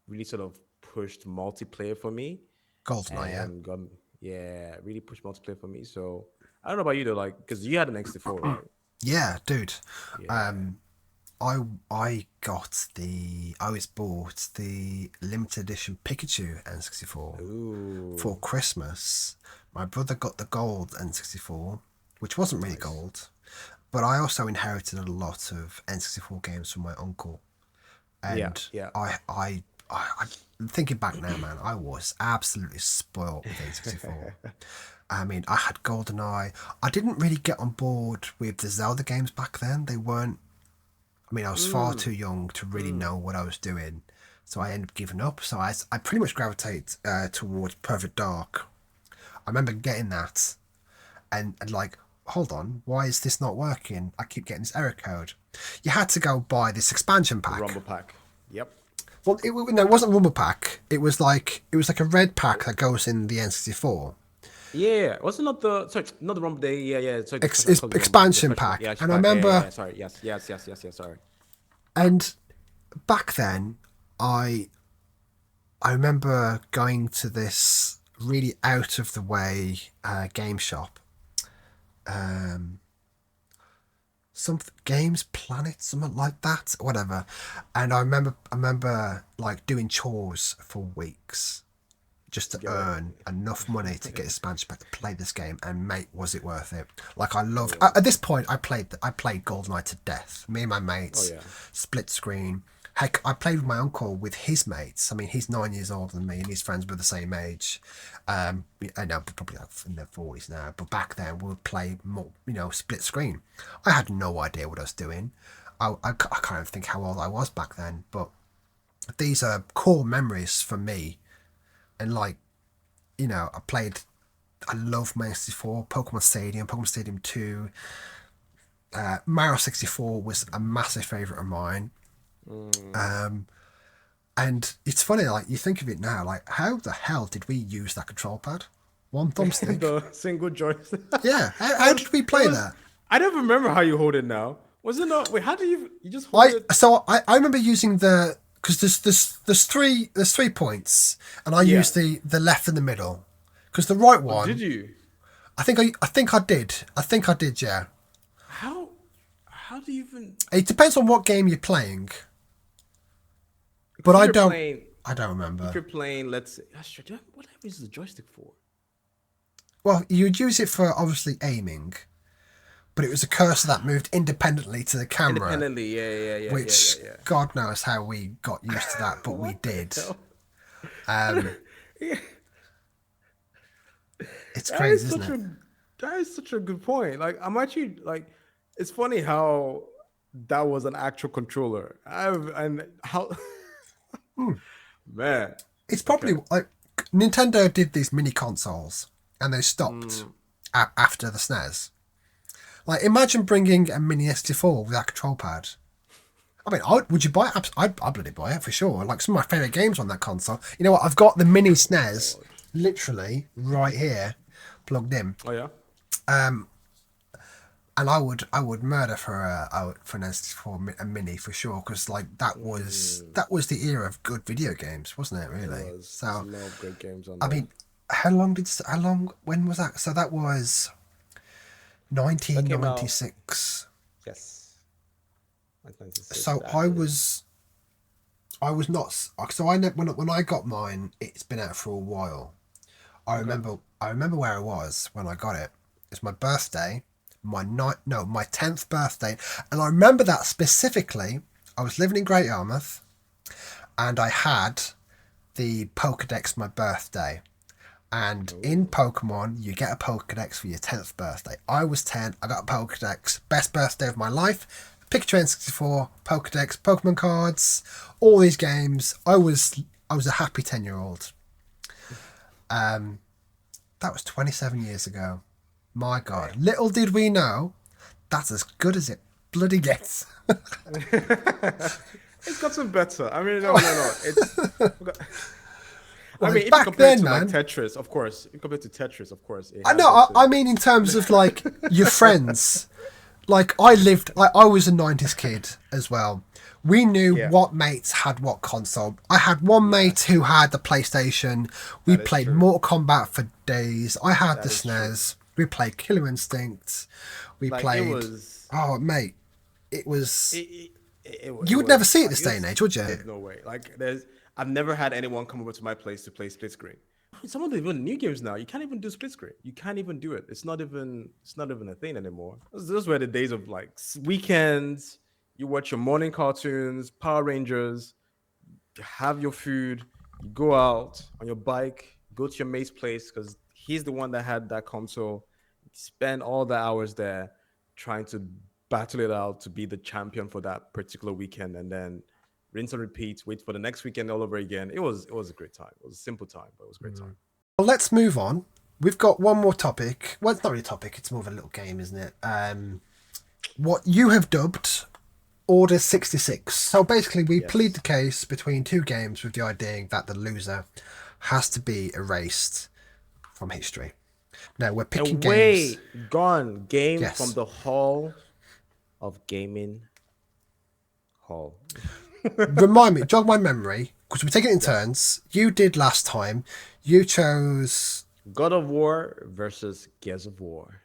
really sort of pushed multiplayer for me, GoldenEye, yeah. and yeah, really pushed multiplayer for me. So I don't know about you though, like because you had an X4, right? Yeah, dude. Yeah. Um, I was bought the limited edition Pikachu N64 for Ooh, Christmas. My brother got the gold N64, which wasn't really nice. gold, but I also inherited a lot of N64 games from my uncle. Yeah, And yeah. I thinking back now, man, I was absolutely spoilt with N64. I mean, I had GoldenEye. I didn't really get on board with the Zelda games back then. They weren't. I mean, I was far mm, too young to really mm. know what I was doing, so I ended up giving up. So I pretty much gravitate towards Perfect Dark. I remember getting that and like, hold on, why is this not working? I keep getting this error code. you had to go buy this expansion The pack. Rumble Pack. Yep. Well, no, it wasn't a Rumble Pack. It was like a red pack that goes in the N64. Yeah. Was it not the not the Rumble Day? Yeah. Sorry, It's called the Rumble, expansion the fresh pack, Yeah, and I pack. remember. Yeah. Sorry. Yes. Sorry. And back then, I remember going to this really out of the way game shop. Some Games Planet, something like that, whatever. And I remember like doing chores for weeks just to earn enough money to get a expansion pack to play this game. And mate, was it worth it? Like I loved. At this point, I played GoldenEye to death. Me and my mates, split screen. Heck, I played with my uncle with his mates. I mean, he's 9 years older than me, and his friends were the same age. I know, probably like in their 40s now. But back then, we would play more, split screen. I had no idea what I was doing. I can't even think how old I was back then. But these are core memories for me. And like, I love Mario 64, Pokemon Stadium 2. Mario 64 was a massive favourite of mine. And it's funny, like you think of it now, like how the hell did we use that control pad? One thumbstick. The single joystick. Yeah, how did we play that? I don't remember how you hold it now. Was it not? Wait, how do you just hold it? So I remember using because there's three points, and I used the left and the middle, because the right one. Did you? I think I did. Yeah. How do you even? It depends on what game you're playing. But I don't remember. If you're playing, let's say, what is the joystick for? Well, you'd use it for obviously aiming, but it was a cursor that moved independently to the camera. Independently, yeah. Which yeah. God knows how we got used to that, but we did. It's crazy, isn't it? That is such a good point. Like, I'm actually like, it's funny how that was an actual controller. And how, man. It's probably like Nintendo did these mini consoles and they stopped after the SNES. Like, imagine bringing a mini SD4 with that control pad. I mean, would you buy it? I'd bloody buy it for sure. Like, some of my favourite games on that console. You know what? I've got the mini SNES literally right here, plugged in. Oh yeah. And I would murder for an SD4 a mini for sure, because like that was the era of good video games, wasn't it? Really. So a lot of great games on I mean, when was that? So that was 1996. Yes. So I was not. So when I got mine, it's been out for a while. I remember where I was when I got it. It's my birthday. My 10th birthday, and I remember that specifically. I was living in Great Yarmouth, and I had the Pokédex for my birthday. And in Pokemon, you get a Pokédex for your 10th birthday. I was 10. I got a Pokédex. Best birthday of my life. Pikachu N64, Pokédex, Pokemon cards, all these games. I was a happy 10-year-old. That was 27 years ago. My God, little did we know, that's as good as it bloody gets. It's gotten better. I mean, no. It's. Well, I mean, if back you compare then, it to man. like Tetris, of course. If you compare it to Tetris, of course. I know. I mean, in terms of like your friends, like I was a 90s kid as well. We knew what mates had what console. I had one mate who had the PlayStation. We played Mortal Kombat for days. I had the SNES. We played Killer Instinct. We played. Oh, mate, it was. You would never see it this day and age, would you? There's no way. Like, I've never had anyone come over to my place to play split screen. Some of the even new games now, you can't even do split screen. You can't even do it. It's not even a thing anymore. Those were the days of like weekends. You watch your morning cartoons, Power Rangers, you have your food, you go out on your bike, go to your mate's place because he's the one that had that console. Spend all the hours there trying to battle it out to be the champion for that particular weekend, and then rinse and repeat, wait for the next weekend all over again. It was a great time. It was a simple time, but it was a great time. Well, let's move on. We've got one more topic. Well, it's not really a topic. It's more of a little game, isn't it? What you have dubbed Order 66. So basically, we plead Yes. the case between two games with the idea that the loser has to be erased from history. Now, we're picking games. Away, gone. Games from Yes. the Hall of Gaming Hall. Remind me, jog my memory, because we're taking it in Yes. turns. You did last time. You chose. God of War versus Gears of War.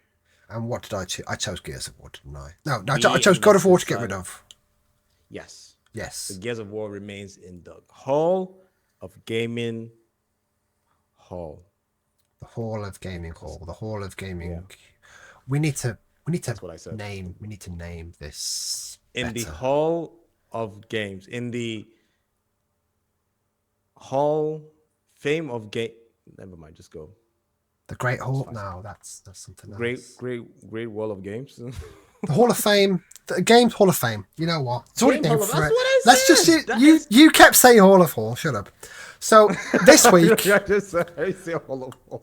And what did I choose? I chose Gears of War, didn't I? No, I Me chose and God you of War to get rid decided. of. Yes. So Yes. Gears of War remains in the Hall of Gaming Hall. The Hall of Gaming Hall. The Hall of Yeah, Gaming. We need to. We need to that's what I said. name. We need to name this In the better. Hall of Games, in the Hall Fame of Game. Never mind, just go. The Great It's Hall. fine. No, that's something Great, else. great, great Wall of Games. The Hall of Fame. The Games Hall of Fame. You know what? It's already Games named Hall of. for That's it. what I Let's just said. see. That You is. you kept saying Hall of Hall. Shut up. So this week, I just said I say Hall of Hall.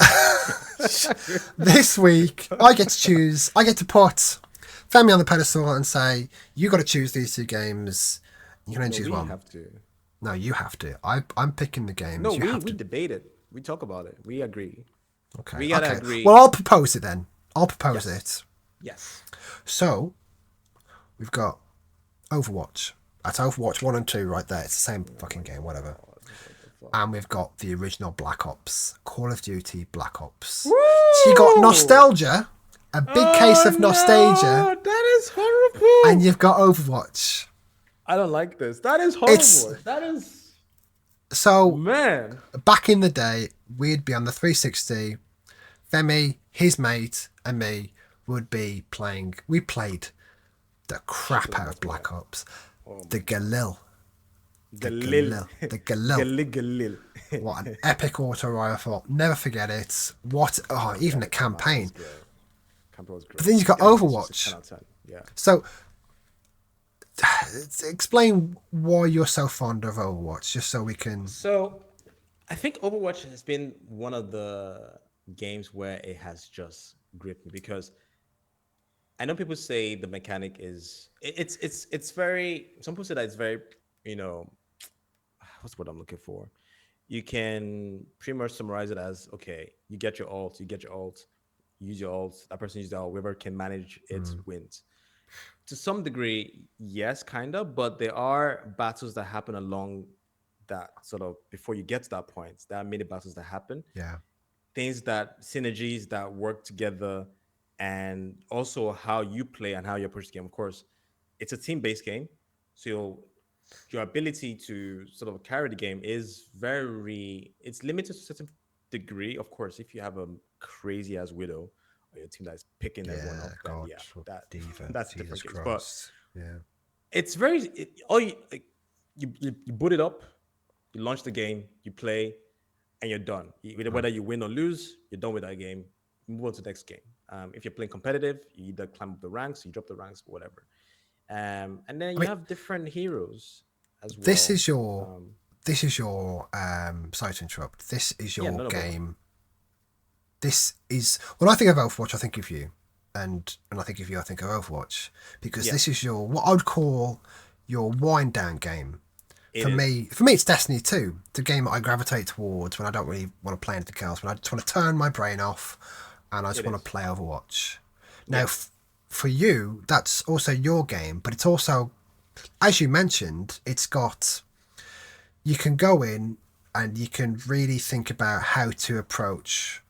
this week, I get to choose. I get to put Femi on the pedestal and say, you got to choose these two games. You can only No, choose we one. have to. No, you have to. I'm picking the No, games. You we have we to. debate it. We talk about it. We agree. Okay. We gotta Okay. agree. Well, I'll propose it then. I'll propose Yes. it. Yes. So we've got Overwatch. That's Overwatch 1 and 2 right there. It's the same fucking game, whatever. What the fuck? And we've got the original Black Ops, Call of Duty Black Ops. So you got Woo! nostalgia, a big case Oh of nostalgia, no, that is horrible. and you've got Overwatch. I don't like this. That is It's horrible. That is so man. back in the day, we'd be on the 360. Femi, his mate, and me would be playing. We played the crap out of Black Ops, the Galil, the Galil. Galil, the Galil. Galil Galil. What an epic auto rifle! Never forget it. What? Oh, even the campaign. Campaign was great. But then you got Yeah, it's just a Overwatch. 10 out of 10. Yeah. So, explain why you're so fond of Overwatch, just so we can. So I think Overwatch has been one of the games where it has just gripped me because I know people say the mechanic is it's very some people say that it's very you know what's what I'm looking for. You can pretty much summarize it as okay, you get your ult, use your ult, that person uses their ult, whoever can manage it wins. To some degree, yes, kind of, but there are battles that happen along that sort of before you get to that point. There are many battles that happen, Yeah, things that synergies that work together, and also how you play and how you approach the game. Of course, it's a team-based game, so your ability to sort of carry the game is very it's limited to a certain degree. Of course, if you have a crazy ass widow or your team that is picking everyone yeah, up, then God, yeah, that Diva, that's a Jesus different case. But Christ. Yeah, it's very all you, like, you boot it up, you launch the game, you play, and you're done. Whether you win or lose, you're done with that game. Move on to the next game. If you're playing competitive, you either climb up the ranks, you drop the ranks, whatever. And then I you mean, have different heroes as this well. is your, Um, this is your. Sorry to interrupt. This is yeah, your no problem. game. This is when I think of Overwatch, I think of you, and when I think of you, I think of Overwatch because Yeah, this is your what I would call your wind down game. it For is. me, for me, it's Destiny 2. It's a game that I gravitate towards when I don't really want to play anything else. When I just want to turn my brain off, and I just It want to is. play Overwatch. Now, Yeah, for you, that's also your game, but it's also, as you mentioned, it's got. You can go in and you can really think about how to approach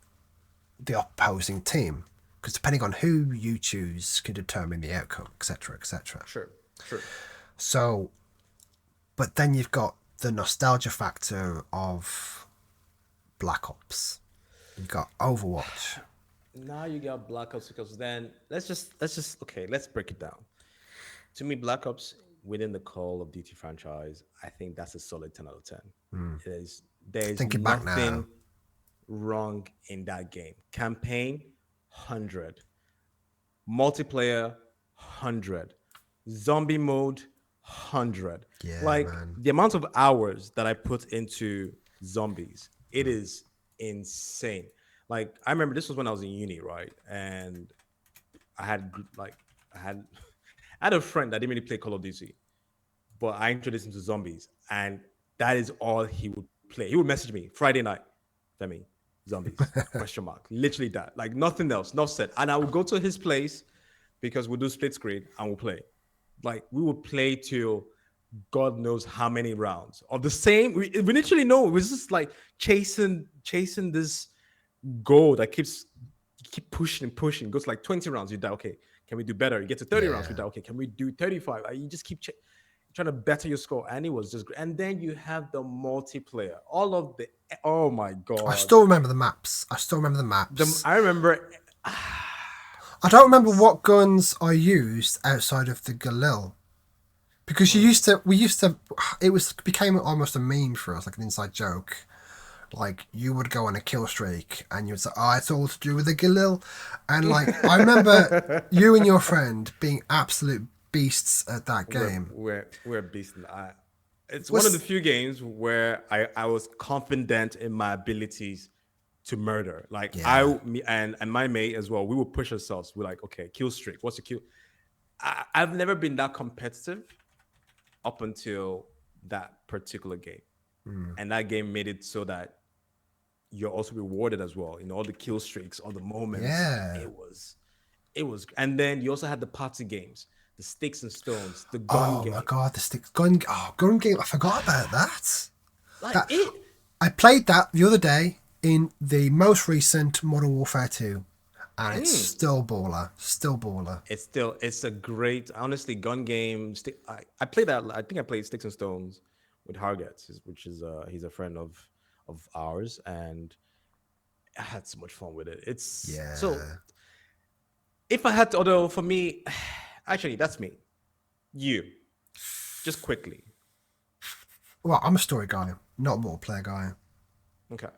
the opposing team because depending on who you choose can determine the outcome, etc., etc. sure, sure. So, but then you've got the nostalgia factor of Black Ops. You've got Overwatch. Now you got Black Ops because then let's just okay, let's break it down. To me, Black Ops within the Call of Duty franchise, I think that's a solid 10 out of 10. It is there's Thinking back nothing now, wrong in that game. Campaign 100, multiplayer 100, zombie mode 100. yeah, Like man. the amount of hours that I put into zombies, it is insane. Like I remember this was when I was in uni, right? And I had like I had I had a friend that didn't really play Call of Duty, but I introduced him to zombies, and that is all he would play. He would message me Friday night, Femi, zombies, question mark. Literally that. Like nothing else, not said. And I would go to his place because we'll do split screen and we'll play. Like we would play till God knows how many rounds of the same. We literally know it was just like chasing this goal that keep pushing and pushing. It goes like 20 rounds, you die. Okay, can we do better? You get to 30 rounds, you die. Okay, can we do 35? You just keep trying to better your score, and it was just great. And then you have the multiplayer, all of the. Oh my god! I still remember the maps. I remember. I don't remember what guns I used outside of the Galil. Because we used to, became almost a meme for us, like an inside joke. Like, you would go on a kill streak and you'd say, oh, it's all to do with the Galil. And, like, I remember you and your friend being absolute beasts at that game. We're beasts. It's one of the few games where I was confident in my abilities to murder. Like, me and my mate as well, we would push ourselves. We're like, okay, kill streak. What's the kill? I've never been that competitive up until that particular game. And that game made it so that you're also rewarded as well. You know, all the kill streaks, all the moments. Yeah. It was. And then you also had the party games, the sticks and stones, the gun game. Oh my god, gun game. I forgot about that. Like I played that the other day in the most recent Modern Warfare 2. And it's still baller. It's a great, honestly, gun game. I played that. I think I played Sticks and Stones with Hargett, which is he's a friend of ours, and I had so much fun with it. So if I had to, although for me, actually that's me. You, just quickly. Well, I'm a story guy, not a multiplayer guy. Okay.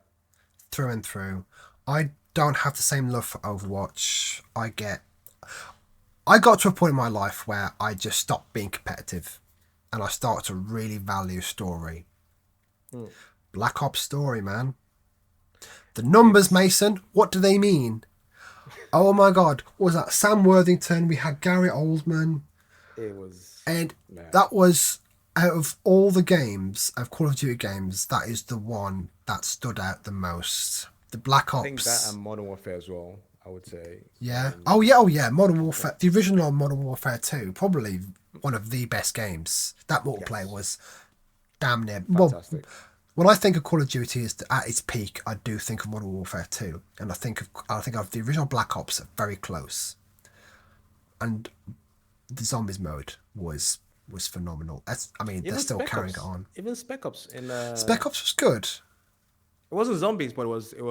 Through and through. I don't have the same love for Overwatch. I got to a point in my life where I just stopped being competitive and I started to really value story. Black Ops story, man. The numbers, Mason, what do they mean? Oh my god, what was that? Sam Worthington, we had Gary Oldman. It was... And that was, out of all the games, of Call of Duty games, that is the one that stood out the most. The Black Ops. I think that and Modern Warfare as well, I would say. Yeah. Oh yeah. Modern Warfare. The original Modern Warfare 2, probably one of the best games. That multiplayer was damn near. Fantastic. Well, when I think of Call of Duty at its peak, I do think of Modern Warfare 2, and I think of the original Black Ops very close. And the zombies mode was phenomenal. They're still carrying it on. Even Spec Ops Spec Ops was good. It wasn't zombies, but it was. It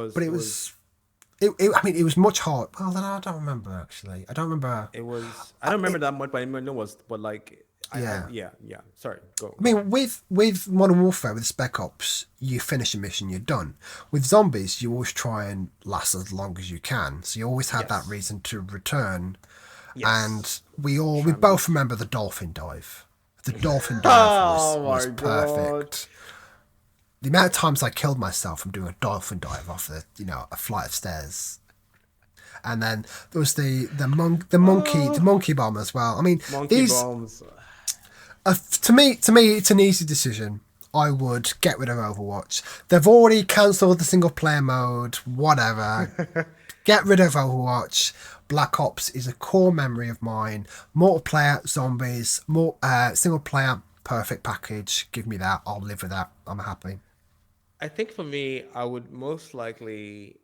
was much hard. Well, then I don't remember actually. I don't remember. It was. I don't remember that much, but I know it was. But like, yeah. Sorry, go. I mean, with Modern Warfare, with Spec Ops, you finish a mission, you're done. With zombies, you always try and last as long as you can. So you always had that reason to return. Yes. And we both remember the dolphin dive. The dolphin dive was perfect. The amount of times I killed myself from doing a dolphin dive off a flight of stairs. And then there was the monkey bomb as well. I mean, bombs. To me, it's an easy decision. I would get rid of Overwatch. They've already cancelled the single player mode. Whatever. Get rid of Overwatch. Black Ops is a core memory of mine. Multiplayer, zombies, single player, perfect package. Give me that. I'll live with that. I'm happy. I think for me, I would most likely.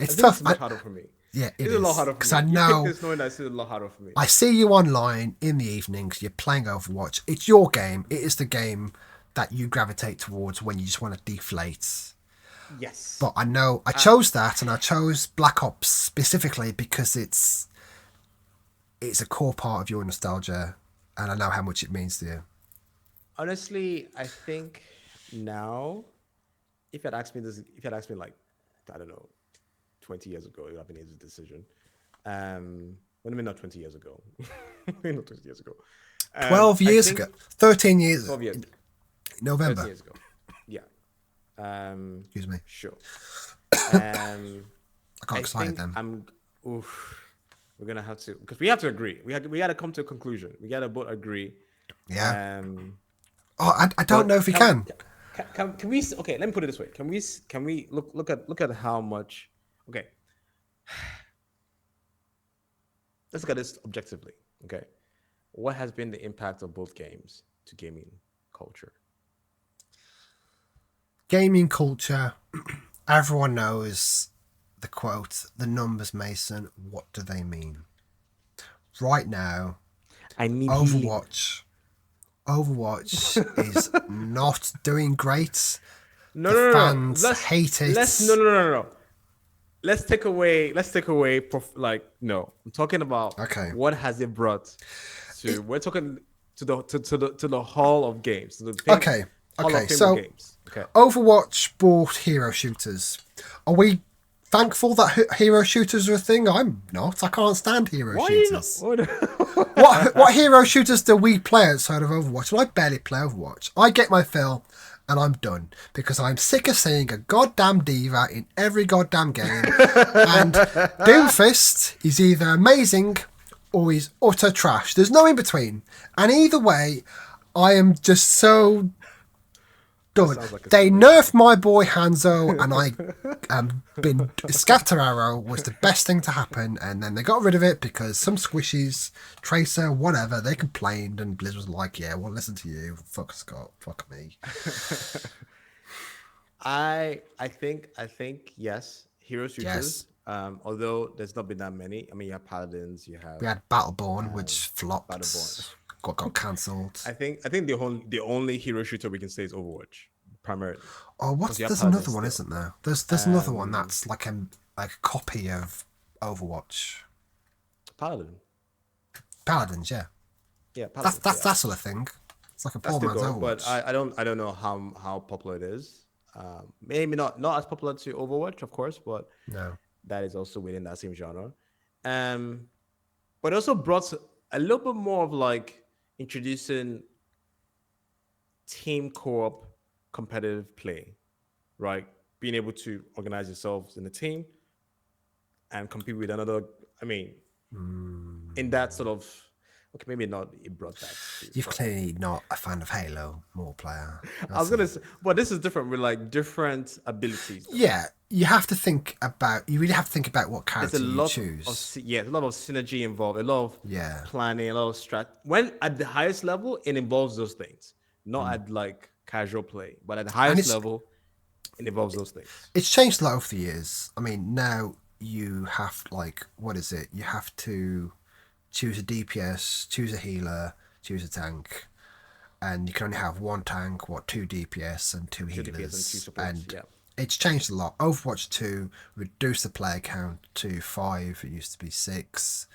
It's tough. It's much harder for me. Yeah, it's a lot harder for me. Because I know it's a lot harder for me. I see you online in the evenings. You're playing Overwatch. It's your game. It is the game that you gravitate towards when you just want to deflate. Yes. But I know I chose that, and I chose Black Ops specifically because it's a core part of your nostalgia, and I know how much it means to you. Honestly, I think now, if you had asked me like, I don't know, 20 years ago, you have made this decision. Not 20 years ago. Not 20 years ago. 12 years ago. 13 years. 12 years. November. 13 years ago. Yeah. Excuse me. Sure. I got excited then. we're gonna have to, because we have to agree. We got to come to a conclusion. We got to both agree. Yeah. Um, Oh, I don't but know if we can. can we? Okay, let me put it this way. Can we look at how much? Okay, let's look at this objectively. Okay, what has been the impact of both games to gaming culture? Gaming culture. Everyone knows the quote, the numbers, Mason. What do they mean? Right now, I need healing. Overwatch is not doing great. No, The no, no, no. fans hate it. No. Let's take away. Like, no. I'm talking about Okay. what has it brought to. We're talking to the hall of games. To the thing, Okay. Hall Okay. of Fame So of games. Okay. Overwatch bought hero shooters. Are we thankful that hero shooters are a thing? I'm not. I can't stand hero Why are you not? shooters. What hero shooters do we play outside of Overwatch? Well, I barely play Overwatch. I get my fill and I'm done because I'm sick of seeing a goddamn diva in every goddamn game. And Doomfist is either amazing or he's utter trash. There's no in between. And either way, I am just so done. They nerfed my boy Hanzo, and I been Scatter Arrow was the best thing to happen, and then they got rid of it because some squishies, Tracer, whatever, they complained, and Blizz was like, "Yeah, well, listen to you, fuck Scott, fuck me." I think yes, hero shooters. Although there's not been that many. I mean, you have Paladins, you have. We had Battleborn, which flopped, Battleborn. got cancelled. I think the only hero shooter we can say is Overwatch primarily. Oh, there's another one, isn't there? There's another one that's like a copy of Overwatch. Paladins, yeah. Yeah, Paladins, that's that sort of thing. It's like a poor man's Overwatch. But I don't know how popular it is. Maybe not as popular to Overwatch, of course, but no, that is also within that same genre. But also brought a little bit more of like introducing team co-op competitive play, right? Being able to organize yourselves in a team and compete with another. I mean, in that sort of, okay, maybe not. It brought that. You're clearly not a fan of Halo multiplayer. I was gonna say, but this is different with like different abilities. Yeah, you really have to think about what character you choose. There's a lot of synergy involved, a lot of planning, a lot of strat. When at the highest level, it involves those things, not at like casual play, but at the highest level, it involves those things. It's changed a lot over the years. I mean, now you have you have to choose a DPS, choose a healer, choose a tank, and you can only have one tank, 2 DPS and 2 healers, DPS and 2 supports, it's changed a lot. Overwatch 2 reduced the player count to 5. It used to be 6.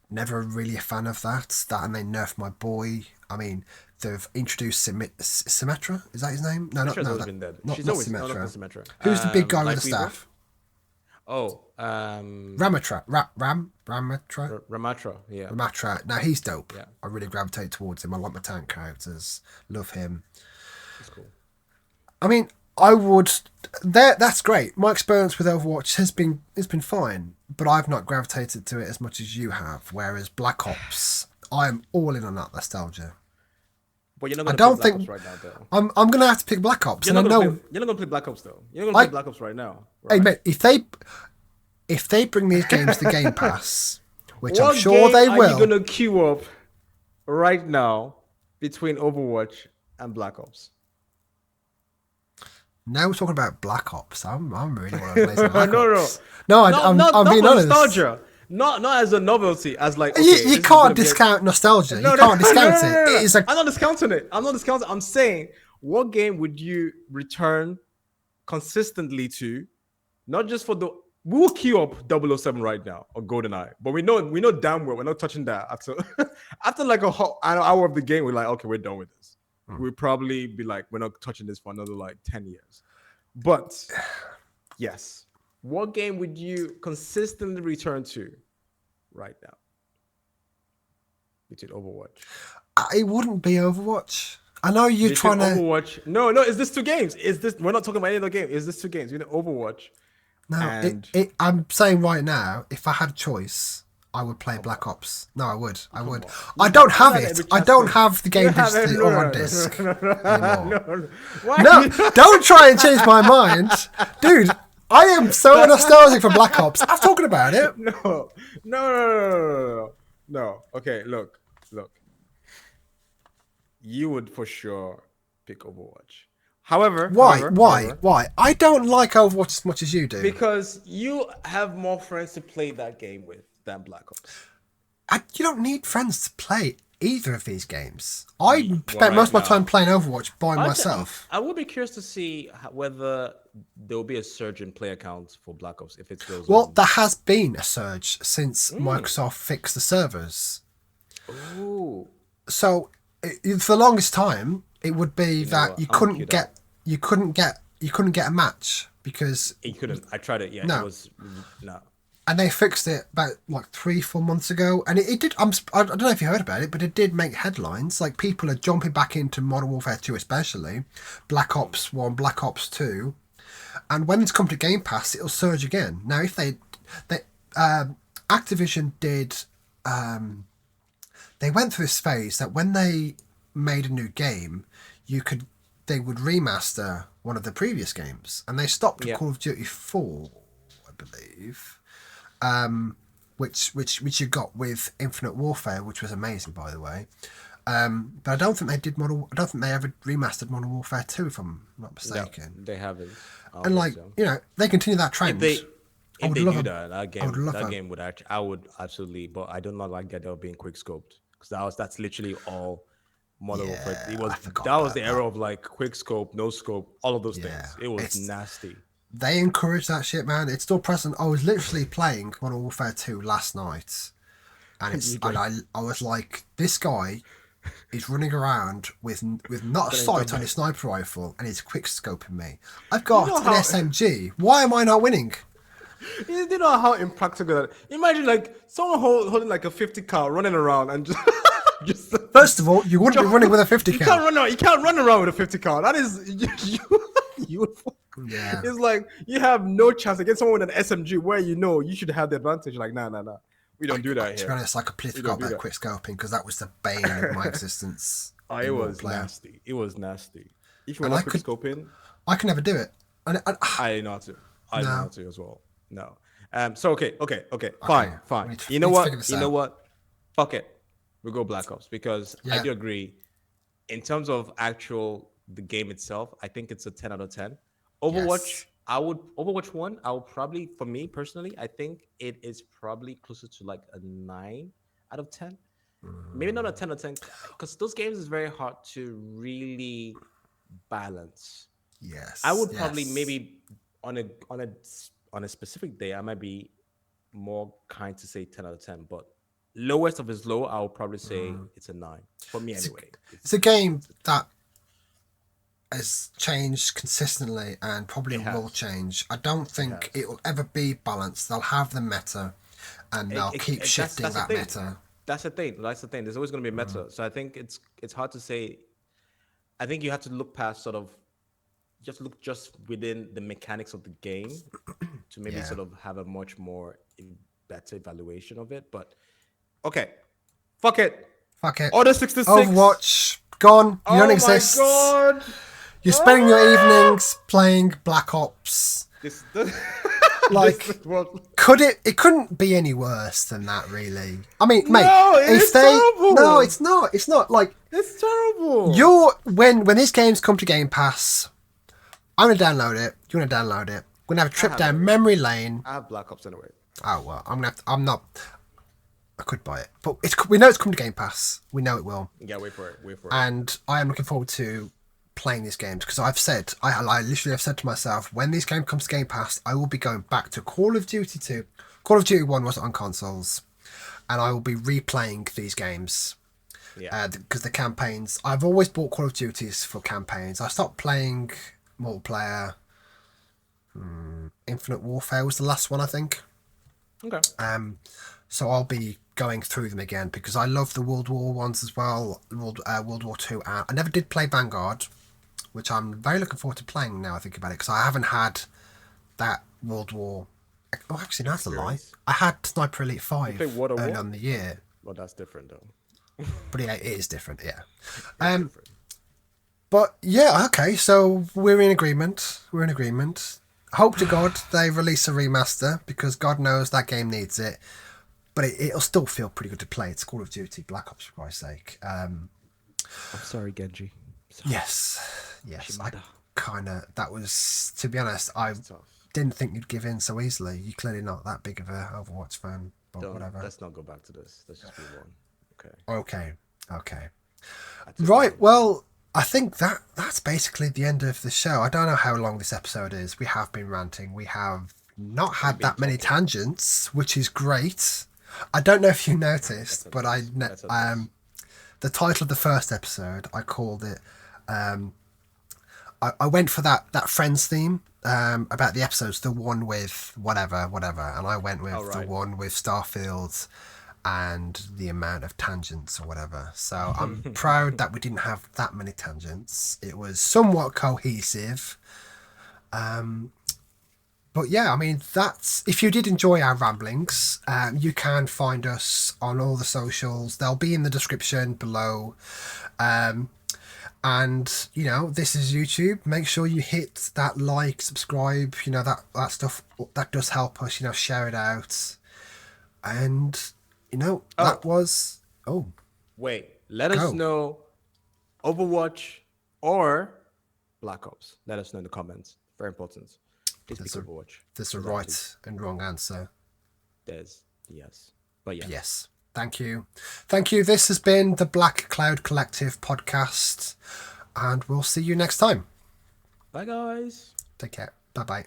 Never really a fan of that. And they nerfed my boy. I mean, they've introduced Symmetra. Is that his name? No, She's always been dead. She's not always Symmetra. Who's the big guy with the staff? Ramatra. Yeah. Ramatra. Now he's dope. Yeah. I really gravitate towards him. I like my tank characters. Love him. That's cool. I mean, I would. That's great. My experience with Overwatch has been fine, but I've not gravitated to it as much as you have. Whereas Black Ops, I am all in on that nostalgia. But you're not going to play Black Ops right now, though. I'm going to have to pick Black Ops. You're not going to play Black Ops, though. You're not going to play Black Ops right now. Right? Hey, mate, if they bring these games to Game Pass, which I'm sure they will. What game are you going to queue up right now between Overwatch and Black Ops? Now we're talking about Black Ops. I'm really want to play some Black Ops. No, I'm being honest. Nostalgia. Not as a novelty, as like you can't discount nostalgia. You can't discount it. It is I'm not discounting it. I'm saying, what game would you return consistently to? Not just for the. We will queue up 007 right now or GoldenEye, but we know damn well we're not touching that after like an hour of the game. We're like, okay, we're done with this. We'll probably be like, we're not touching this for another like 10 years. But yes, what game would you consistently return to right now? Between Overwatch. It wouldn't be Overwatch. I know you're trying to Overwatch. No, is this 2 games? We're not talking about any other game. Is this 2 games? Overwatch No, And I'm saying right now, if I had a choice, I would play Black Ops. No, I would. I would. I don't have had it. every I chance don't to- have the you game have digitally no, or no, on no, disc no, anymore. no. Why? No, don't try and change my mind, dude. I am so nostalgic for Black Ops. I'm talking about it. No. Okay, look. You would for sure pick Overwatch. However, I don't like Overwatch as much as you do. because you have more friends to play that game with than Black Ops. You don't need friends to play either of these games. I spent right most of my now. time playing Overwatch by Honestly, myself. I would be curious to see whether there will be a surge in player counts for Black Ops if it goes Well, on. there has been a surge since Microsoft fixed the servers. Ooh. So for the longest time, it would be that what? you I'm couldn't queued get you couldn't get a match because, You couldn't. I tried it. Yeah, No. it was no. and they fixed it about like 3-4 months ago, and it did. I don't know if you heard about it, but it did make headlines. Like people are jumping back into Modern Warfare 2, especially Black Ops 1, Black Ops 2, and when it's come to Game Pass, it'll surge again. Now, if they Activision did. They went through this phase that when they made a new game, they would remaster one of the previous games, and they stopped at Call of Duty 4, I believe, which you got with Infinite Warfare, which was amazing, by the way. But I don't think they ever remastered Modern Warfare 2, if I'm not mistaken. No, they haven't. And like they continue that trend. If they love do a- that, I would love that a- game would actually, I would absolutely, but I do not like that they were being quick scoped because that's literally all Modern Warfare. Yeah, It was I forgot that was about the era of like quick scope, no scope, all of those Yeah, things. It was it's- nasty. They encourage that shit, man. It's still present. I was literally playing Modern Warfare 2 last night, and I was like, this guy is running around with not a sight on his sniper rifle, and he's quick scoping me. I've got know an how- SMG. Why am I not winning? You know how impractical that. Imagine like someone holding like a 50 cal running around and just. First of all, you wouldn't be running with a 50 You cal. can't run around. You can't run around with a 50 cal. That is you would. Yeah. It's like you have no chance against someone with an SMG where you should have the advantage. Like nah. We don't do that To be here. honest, I completely We don't forgot do about that. quick scoping because that was the bane of my existence. Oh, in it was multiplayer. nasty. It was nasty. If you And were I not quick could- scoping, I can never do it. And I didn't know how to. I didn't know No. how to as well. No. So okay. we Fine. need to- You know we need to figure what? this You know out. what? Fuck it. We go Black Ops because I Yeah. do agree. In terms of the game itself, I think it's a 10 out of 10. Overwatch, Yes. Overwatch 1, I would probably, for me personally, I think it is probably closer to like a 9 out of 10. Maybe not a 10 out of 10 because those games is very hard to really balance. Yes. I would probably yes. maybe on a specific day I might be more kind to say 10 out of 10, but lowest of its low, I would probably say it's a 9 for me anyway. It's a game that has changed consistently and probably It has. will change. I don't think it will ever be balanced. They'll have the meta and they'll keep shifting that's the that thing. meta. That's the thing. There's always going to be a meta. So I think it's hard to say. I think you have to look past just within the mechanics of the game to maybe Yeah. sort of have a much more better evaluation of it. But okay, fuck it. Fuck it. Order 66. Overwatch, gone. You don't exist. Oh my god. You're spending your evenings playing Black Ops. This Like, this is what- it couldn't be any worse than that, really. I mean, mate, No, if it's they terrible. No, it's not. It's not like it's terrible. when these games come to Game Pass, I'm gonna download it. You're gonna download it. We're gonna have a trip down memory lane. I have Black Ops anyway. Oh well, I'm not. I could buy it, but we know it's coming to Game Pass. We know it will, Yeah, wait for it. and I am looking forward to playing these games because I literally have said to myself, when this game comes to Game Pass, I will be going back to Call of Duty 2. Call of Duty 1 was on consoles, and I will be replaying these games. Yeah. Because the campaigns, I've always bought Call of Duties for campaigns. I stopped playing multiplayer. Infinite Warfare was the last one, I think. Okay. So I'll be going through them again because I love the World War ones as well. World War Two. I never did play Vanguard, which I'm very looking forward to playing now. I think about it because I haven't had that World War. Oh, actually, no, that's a lie. Experience. I had Sniper Elite 5 played World of early War? on in the year, Well, that's different though. but yeah, it is different. Yeah. It's different. But yeah, okay, so we're in agreement. We're in agreement. Hope to God they release a remaster because God knows that game needs it. But it'll still feel pretty good to play. It's Call of Duty Black Ops, for Christ's sake. I'm sorry, Genji. Sorry. Yes. Shimada. That was, to be honest, I It's tough. didn't think you'd give in so easily. You're clearly not that big of a Overwatch fan, but Don't, whatever. let's not go back to this. Let's just move on. Okay. I took Right, it. well, I think that's basically the end of the show. I don't know how long this episode is. We have been ranting. We have not had that many tangents, which is great. I don't know if you noticed, but That's a the title of the first episode, I called it. I went for that Friends theme about the episodes, the one with whatever, and I went with the one with Starfield and the amount of tangents or whatever. So I'm proud that we didn't have that many tangents. It was somewhat cohesive. But yeah, I mean, that's if you did enjoy our ramblings, you can find us on all the socials. They'll be in the description below. And this is YouTube. Make sure you hit that like, subscribe, that stuff that does help us, share it out. And that was Wait, let us know Overwatch or Black Ops. Let us know in the comments. Very important. Please pick Overwatch. there's a right and wrong answer. There's yes. But yeah. Yes. Thank you. This has been the Black Cloud Collective podcast, and we'll see you next time. Bye guys. Take care. Bye-bye.